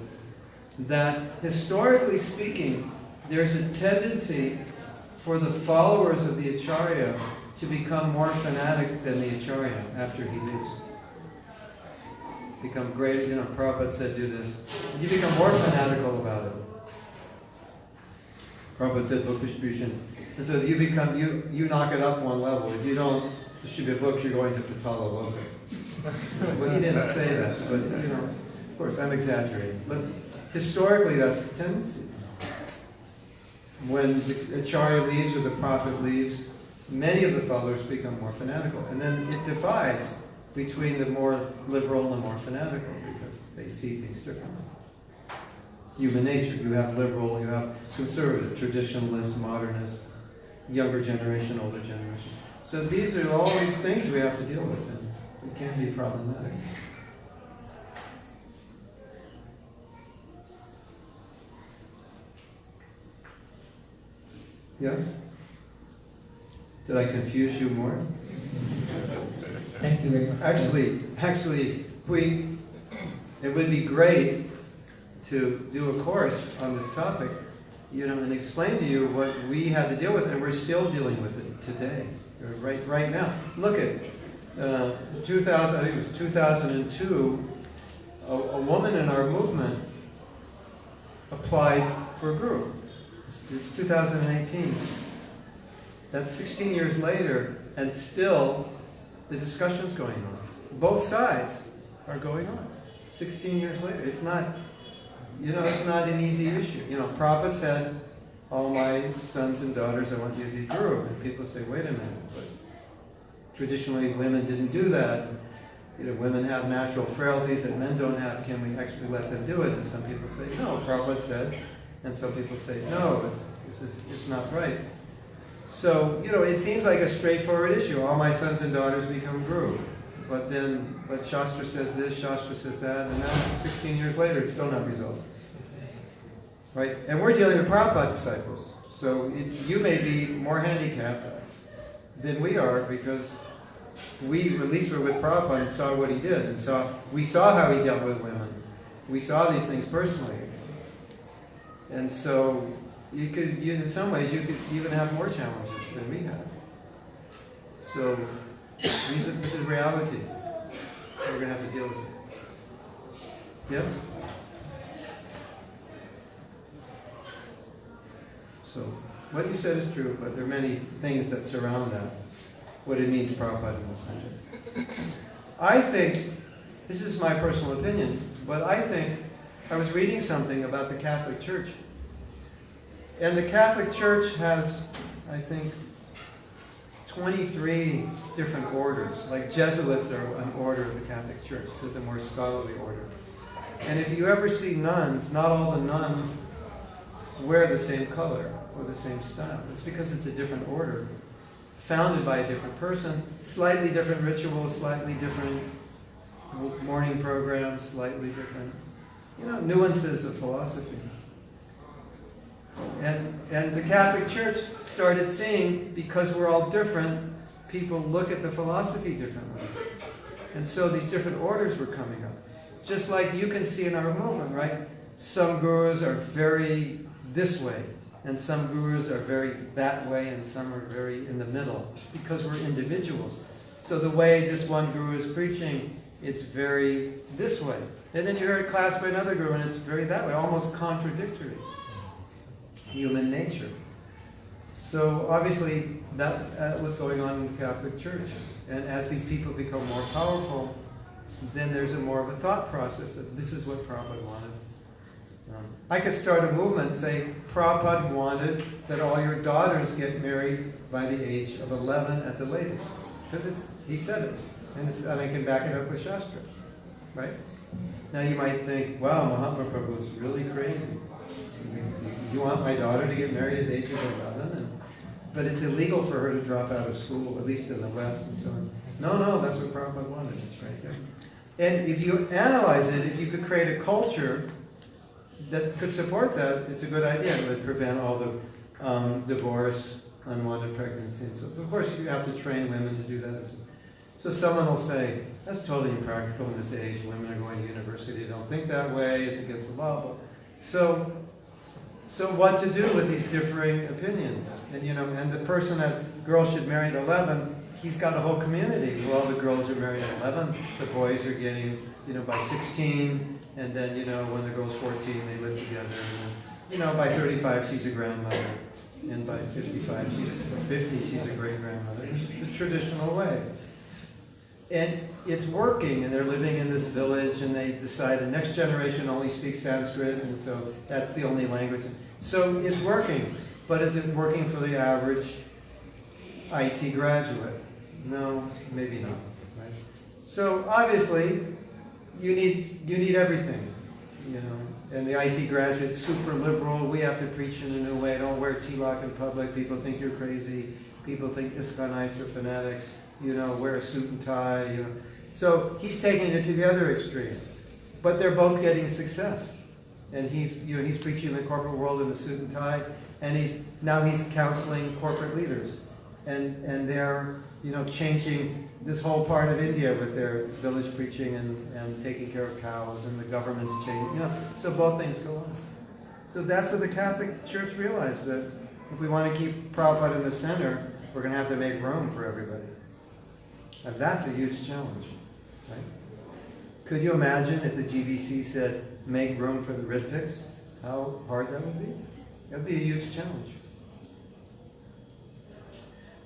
that historically speaking, there's a tendency for the followers of the Acharya to become more fanatic than the Acharya after he leaves. Become great, Prabhupada said do this. You become more fanatical about it. Prabhupada said book distribution. And so you knock it up one level. If you don't distribute books, you're going to Patala Loka. Well, he didn't say that, but of course I'm exaggerating. But historically, that's the tendency. When the Acharya leaves or the prophet leaves, many of the followers become more fanatical. And then it divides between the more liberal and the more fanatical because they see things differently. Human nature. You have liberal, you have conservative, traditionalist, modernist, younger generation, older generation. So these are all these things we have to deal with, and it can be problematic. Yes? Did I confuse you more? Thank you very much. Actually, it would be great to do a course on this topic, and explain to you what we had to deal with, and we're still dealing with it today, right now. Look at 2002. a woman in our movement applied for a guru. It's 2018. That's 16 years later, and still the discussion's going on. Both sides are going on. 16 years later. It's not, it's not an easy issue. Prabhupada said, all my sons and daughters, I want you to be guru. And people say, wait a minute, but traditionally women didn't do that. Women have natural frailties that men don't have. Can we actually let them do it? And some people say, no, Prabhupada said. And some people say, no, it's not right. So, it seems like a straightforward issue. All my sons and daughters become guru. But Shastra says this, Shastra says that, and now 16 years later, it's still not resolved. Right? And we're dealing with Prabhupada disciples. So you may be more handicapped than we are because we at least were with Prabhupada and saw what he did. And we saw how he dealt with women. We saw these things personally. And so in some ways, you could even have more challenges than we have. So this is reality. We're going to have to deal with it. Yes? So what you said is true, but there are many things that surround that. What it means, Prabhupada in the center. I think, this is my personal opinion, but I was reading something about the Catholic Church. And the Catholic Church has, I think, 23 different orders. Like Jesuits are an order of the Catholic Church. They're the more scholarly order. And if you ever see nuns, not all the nuns wear the same color or the same style. It's because it's a different order, founded by a different person, slightly different rituals, slightly different morning programs, slightly different, nuances of philosophy. And the Catholic Church started seeing, because we're all different, people look at the philosophy differently. And so these different orders were coming up. Just like you can see in our movement, right? Some gurus are very this way, and some gurus are very that way, and some are very in the middle, because we're individuals. So the way this one guru is preaching, it's very this way. And then you hear a class by another guru, and it's very that way, almost contradictory. Human nature. So obviously that was going on in the Catholic Church. And as these people become more powerful, then there's more of a thought process that this is what Prabhupada wanted. I could start a movement and say, Prabhupada wanted that all your daughters get married by the age of 11 at the latest. Because he said it. And I can back it up with Shastra. Right? Now you might think, wow, Mahatma Prabhu is really crazy. You want my daughter to get married at the age of 11? But it's illegal for her to drop out of school, at least in the West and so on. No, that's what Prabhupada wanted. It's right there. And if you analyze it, if you could create a culture that could support that, it's a good idea. It would prevent all the divorce, unwanted pregnancy. And so, of course, you have to train women to do that. So someone will say, that's totally impractical in this age. Women are going to university. They don't think that way. It's against the law. So what to do with these differing opinions? And the person that girls should marry at 11, he's got a whole community. Well, the girls are married at 11. The boys are getting, by 16. And then, when the girl's 14, they live together. And then, by 35, she's a grandmother. And by 55, she's a great-grandmother. It's the traditional way. And it's working, and they're living in this village, and they decide the next generation only speaks Sanskrit, and so that's the only language. So it's working, but is it working for the average IT graduate? No, maybe not. Right? So obviously, you need everything, And the IT graduate, super liberal. We have to preach in a new way. Don't wear tilak in public. People think you're crazy. People think ISKCONites are fanatics. Wear a suit and tie. So he's taking it to the other extreme. But they're both getting success. And he's preaching in the corporate world in a suit and tie, and he's counseling corporate leaders. And they're, changing this whole part of India with their village preaching and taking care of cows, and the government's changing. So both things go on. So that's what the Catholic Church realized, that if we want to keep Prabhupada in the center, we're going to have to make room for everybody. And that's a huge challenge, right? Could you imagine if the GBC said, make room for the Ritviks? How hard that would be? That would be a huge challenge.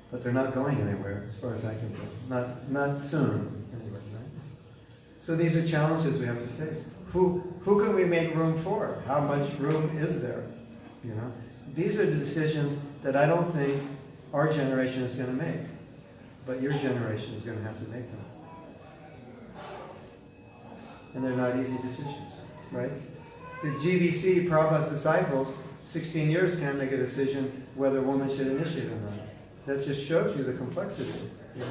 But they're not going anywhere, as far as I can tell. Not soon, anyway, right? So these are challenges we have to face. Who can we make room for? How much room is there? You know, these are the decisions that I don't think our generation is going to make, but your generation is going to have to make them. And they're not easy decisions, right? The GBC, Prabhupada's disciples, 16 years can't make a decision whether a woman should initiate or not. That just shows you the complexity. You know?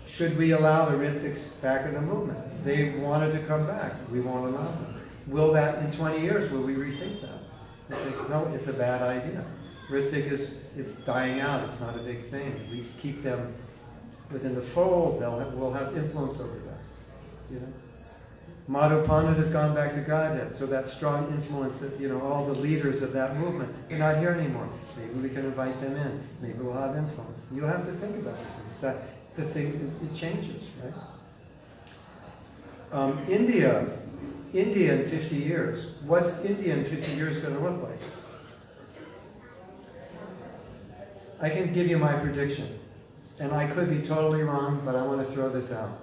Should we allow the Ritviks back in the movement? They wanted to come back. We won't allow them. Will that, in 20 years, will we rethink that? We think, no, it's a bad idea. Ritvik it's dying out. It's not a big thing. We keep them within the fold. We'll have influence over that. You know? Madhu Pandit has gone back to Godhead, so that strong influence that, you know, all the leaders of that movement, they're not here anymore. Maybe we can invite them in. Maybe we'll have influence. You'll have to think about this. The thing, it changes, right? India in 50 years. What's India in 50 years going to look like? I can give you my prediction. And I could be totally wrong, but I want to throw this out.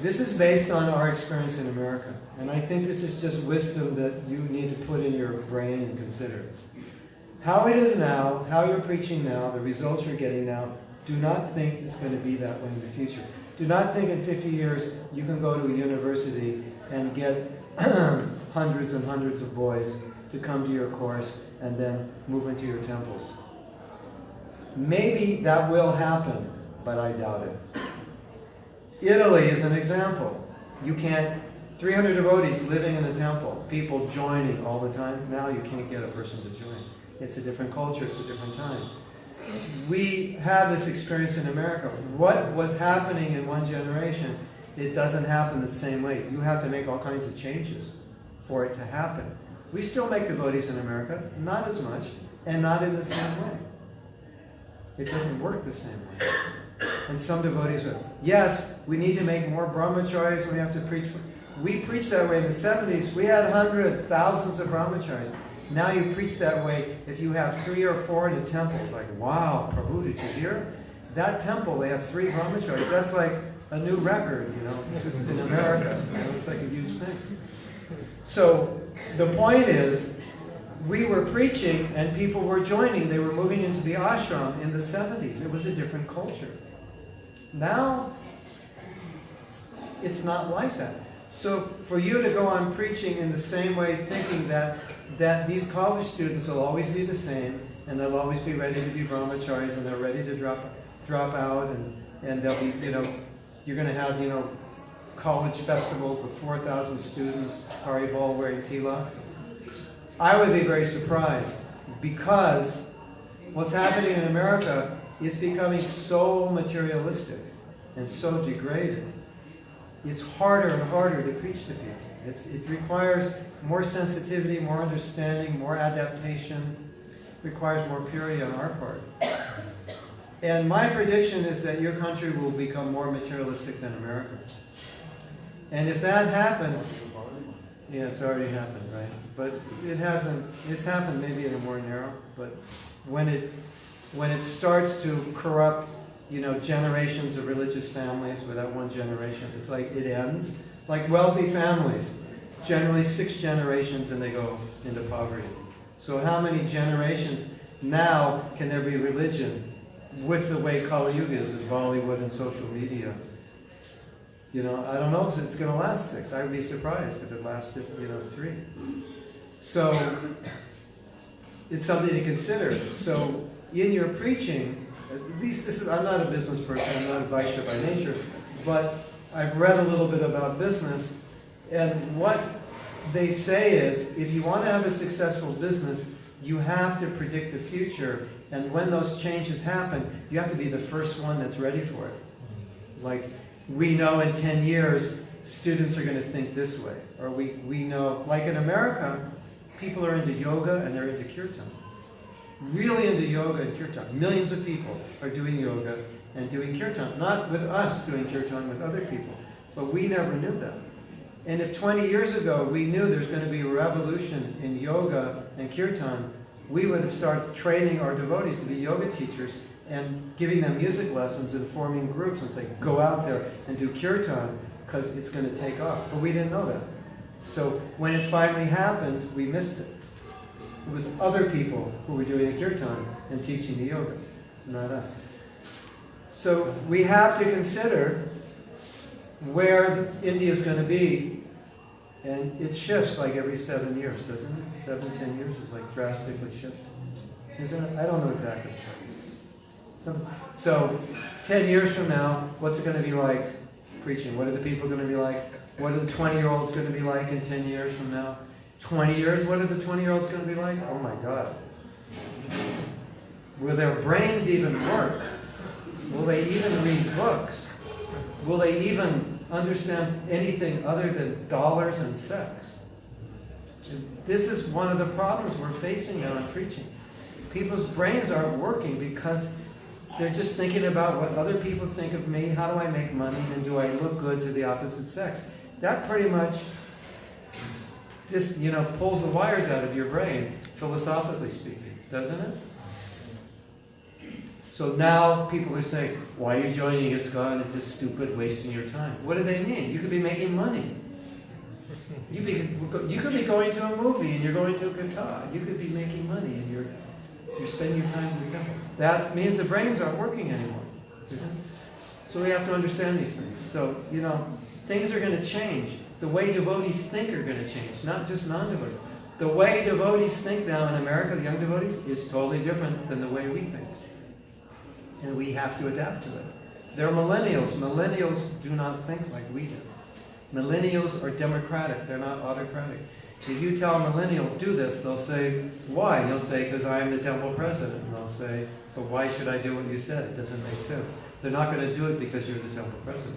This is based on our experience in America. And I think this is just wisdom that you need to put in your brain and consider. How it is now, how you're preaching now, the results you're getting now, do not think it's going to be that way in the future. Do not think in 50 years you can go to a university and get hundreds and hundreds of boys to come to your course and then move into your temples. Maybe that will happen, but I doubt it. Italy is an example. You can't, 300 devotees living in a temple, people joining all the time. Now you can't get a person to join. It's a different culture, it's a different time. We have this experience in America. What was happening in one generation, it doesn't happen the same way. You have to make all kinds of changes for it to happen. We still make devotees in America, not as much, and not in the same way. It doesn't work the same way. And some devotees are, yes, we need to make more brahmacharis, we have to preach. We preached that way in the 70s. We had hundreds, thousands of brahmacharis. Now you preach that way if you have 3 or 4 in a temple. Like, wow, Prabhu, did you hear? That temple, they have 3 brahmacharis. That's like a new record, you know, in America. You know, it's like a huge thing. So the point is, we were preaching and people were joining. They were moving into the ashram in the 70s. It was a different culture. Now, it's not like that. So for you to go on preaching in the same way, thinking that these college students will always be the same, and they'll always be ready to be brahmacharis, and they're ready to drop out, and they'll be, you know, you're going to have, you know, college festivals with 4,000 students, Haribol wearing tilak. I would be very surprised, because what's happening in America, it's becoming so materialistic and so degraded. It's harder and harder to preach to people. It requires more sensitivity, more understanding, more adaptation. It requires more purity on our part. And my prediction is that your country will become more materialistic than America. And if that happens, yeah, it's already happened, right? But it hasn't, it's happened maybe in a more narrow, but when it starts to corrupt, you know, generations of religious families with that one generation, it's like it ends. Like wealthy families, generally 6 generations and they go into poverty. So how many generations now can there be religion with the way Kali Yuga is, with Bollywood and social media? You know, I don't know if it's going to last 6. I would be surprised if it lasted, you know, 3. So it's something to consider. So in your preaching, at least this is, I'm not a business person, I'm not a Vaishya by nature, but I've read a little bit about business, and what they say is, if you want to have a successful business, you have to predict the future, and when those changes happen, you have to be the first one that's ready for it. Like, we know in 10 years, students are going to think this way. Or we know, like in America, people are into yoga and they're into kirtan. really into yoga and kirtan. Millions of people are doing yoga and doing kirtan. Not with us doing kirtan, with other people. But we never knew that. And if 20 years ago we knew there's going to be a revolution in yoga and kirtan, we would have started training our devotees to be yoga teachers and giving them music lessons and forming groups and say, go out there and do kirtan because it's going to take off. But we didn't know that. So when it finally happened, we missed it. It was other people who were doing the kirtan and teaching the yoga, not us. So we have to consider where India is going to be. And it shifts like every 7 years, doesn't it? 7, 10 years is like drastically shifting. Isn't it? I don't know exactly. So 10 years from now, what's it going to be like preaching? What are the people going to be like? What are the 20-year-olds going to be like in 10 years from now? 20 years, what are the 20-year-olds going to be like? Oh my God. Will their brains even work? Will they even read books? Will they even understand anything other than dollars and sex? This is one of the problems we're facing now in preaching. People's brains aren't working because they're just thinking about what other people think of me, how do I make money, and do I look good to the opposite sex? That pretty much just, pulls the wires out of your brain, philosophically speaking, doesn't it? So now people are saying, why are you joining ISKCON? It's just stupid, wasting your time. What do they mean? You could be making money. You could be going to a movie and you're going to a guitar. You could be making money and you're spending your time in the temple. That means the brains aren't working anymore. Isn't it? So we have to understand these things. So, things are going to change. The way devotees think are going to change, not just non-devotees. The way devotees think now in America, the young devotees, is totally different than the way we think. And we have to adapt to it. They're millennials. Millennials do not think like we do. Millennials are democratic. They're not autocratic. If you tell a millennial, do this, they'll say, why? And you'll say, because I am the temple president. And they'll say, but why should I do what you said? It doesn't make sense. They're not going to do it because you're the temple president.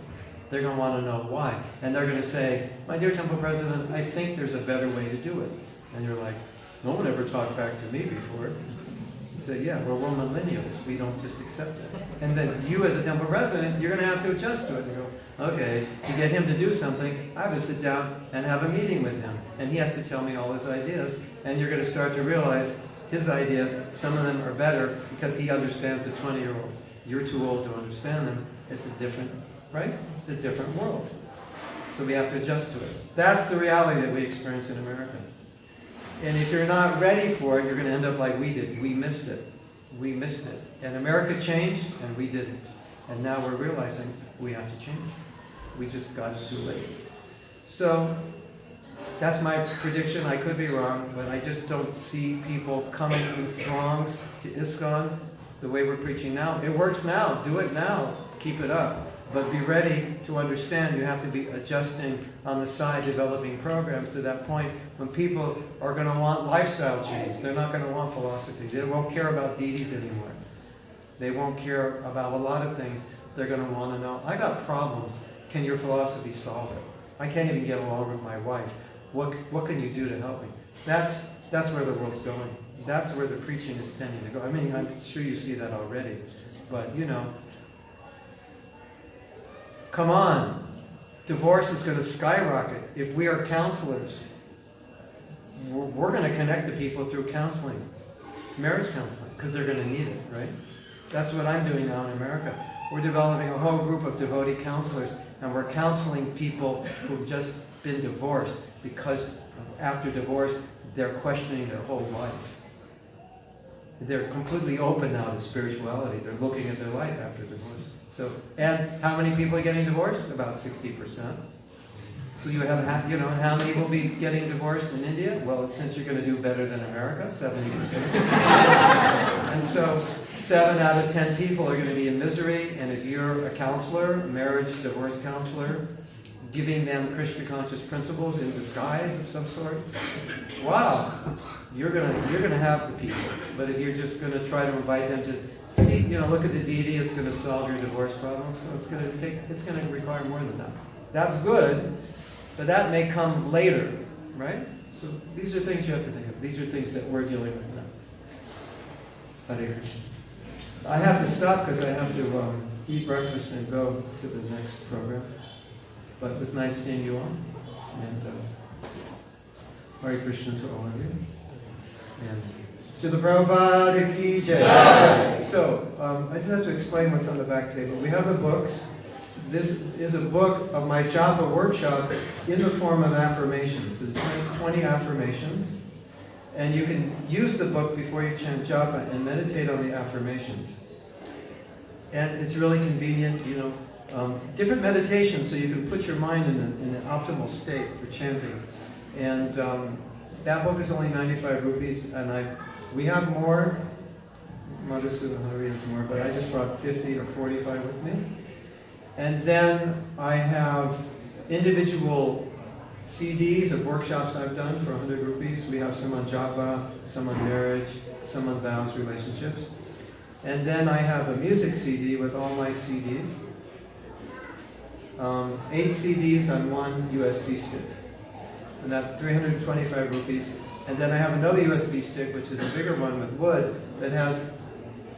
They're going to want to know why. And they're going to say, my dear temple president, I think there's a better way to do it. And you're like, no one ever talked back to me before. You say, yeah, we're millennials. We don't just accept it. And then you as a temple president, you're going to have to adjust to it. You go, okay, to get him to do something, I have to sit down and have a meeting with him. And he has to tell me all his ideas. And you're going to start to realize his ideas, some of them are better because he understands the 20-year-olds. You're too old to understand them. It's a different, right? It's a different world. So we have to adjust to it. That's the reality that we experience in America. And if you're not ready for it, you're going to end up like we did. We missed it. We missed it. And America changed, and we didn't. And now we're realizing we have to change. We just got it too late. So that's my prediction. I could be wrong, but I just don't see people coming in throngs to ISKCON the way we're preaching now. It works now. Do it now. Keep it up. But be ready to understand you have to be adjusting on the side, developing programs to that point when people are going to want lifestyle change. They're not going to want philosophy. They won't care about deities anymore. They won't care about a lot of things. They're going to want to know, I got problems. Can your philosophy solve it? I can't even get along with my wife. What can you do to help me? That's where the world's going. That's where the preaching is tending to go. I mean, I'm sure you see that already. But, come on. Divorce is going to skyrocket. If we are counselors, we're going to connect to people through counseling, marriage counseling, because they're going to need it, right? That's what I'm doing now in America. We're developing a whole group of devotee counselors, and we're counseling people who've just been divorced because after divorce, they're questioning their whole life. They're completely open now to spirituality. They're looking at their life after divorce. So, and how many people are getting divorced? About 60%. So you have, how many will be getting divorced in India? Well, since you're going to do better than America, 70%. And so 7 out of 10 people are going to be in misery. And if you're a counselor, marriage, divorce counselor, giving them Krishna conscious principles in disguise of some sort, wow, you're gonna have the people. But if you're just going to try to invite them to see, look at the deity, it's going to solve your divorce problems. So it's going to require more than that. That's good, but that may come later, right? So these are things you have to think of. These are things that we're dealing with now. Hare Krishna. I have to stop because I have to eat breakfast and go to the next program. But it was nice seeing you all. And Hare Krishna to all of you. And Srila Prabhupada ki jai. So, I just have to explain what's on the back table. We have the books. This is a book of my japa workshop in the form of affirmations. So 20 affirmations. And you can use the book before you chant japa and meditate on the affirmations. And it's really convenient, you know, different meditations so you can put your mind in an optimal state for chanting. And that book is only 95 rupees, and we have more. Madhusudhan Hari has more, but I just brought 50 or 45 with me. And then I have individual CDs of workshops I've done for 100 rupees. We have some on japa, some on marriage, some on vows, relationships. And then I have a music CD with all my CDs. 8 CDs on one USB stick. And that's 325 rupees. And then I have another USB stick, which is a bigger one with wood, that has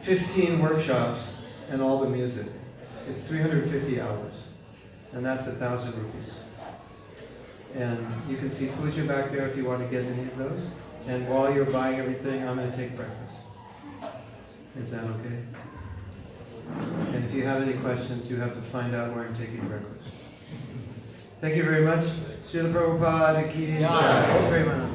15 workshops and all the music. It's 350 hours. And that's 1,000 rupees. And you can see puja back there if you want to get any of those. And while you're buying everything, I'm going to take breakfast. Is that okay? And if you have any questions, you have to find out where I'm taking breakfast. Thank you very much. Srila Prabhupada ki jai. Prema.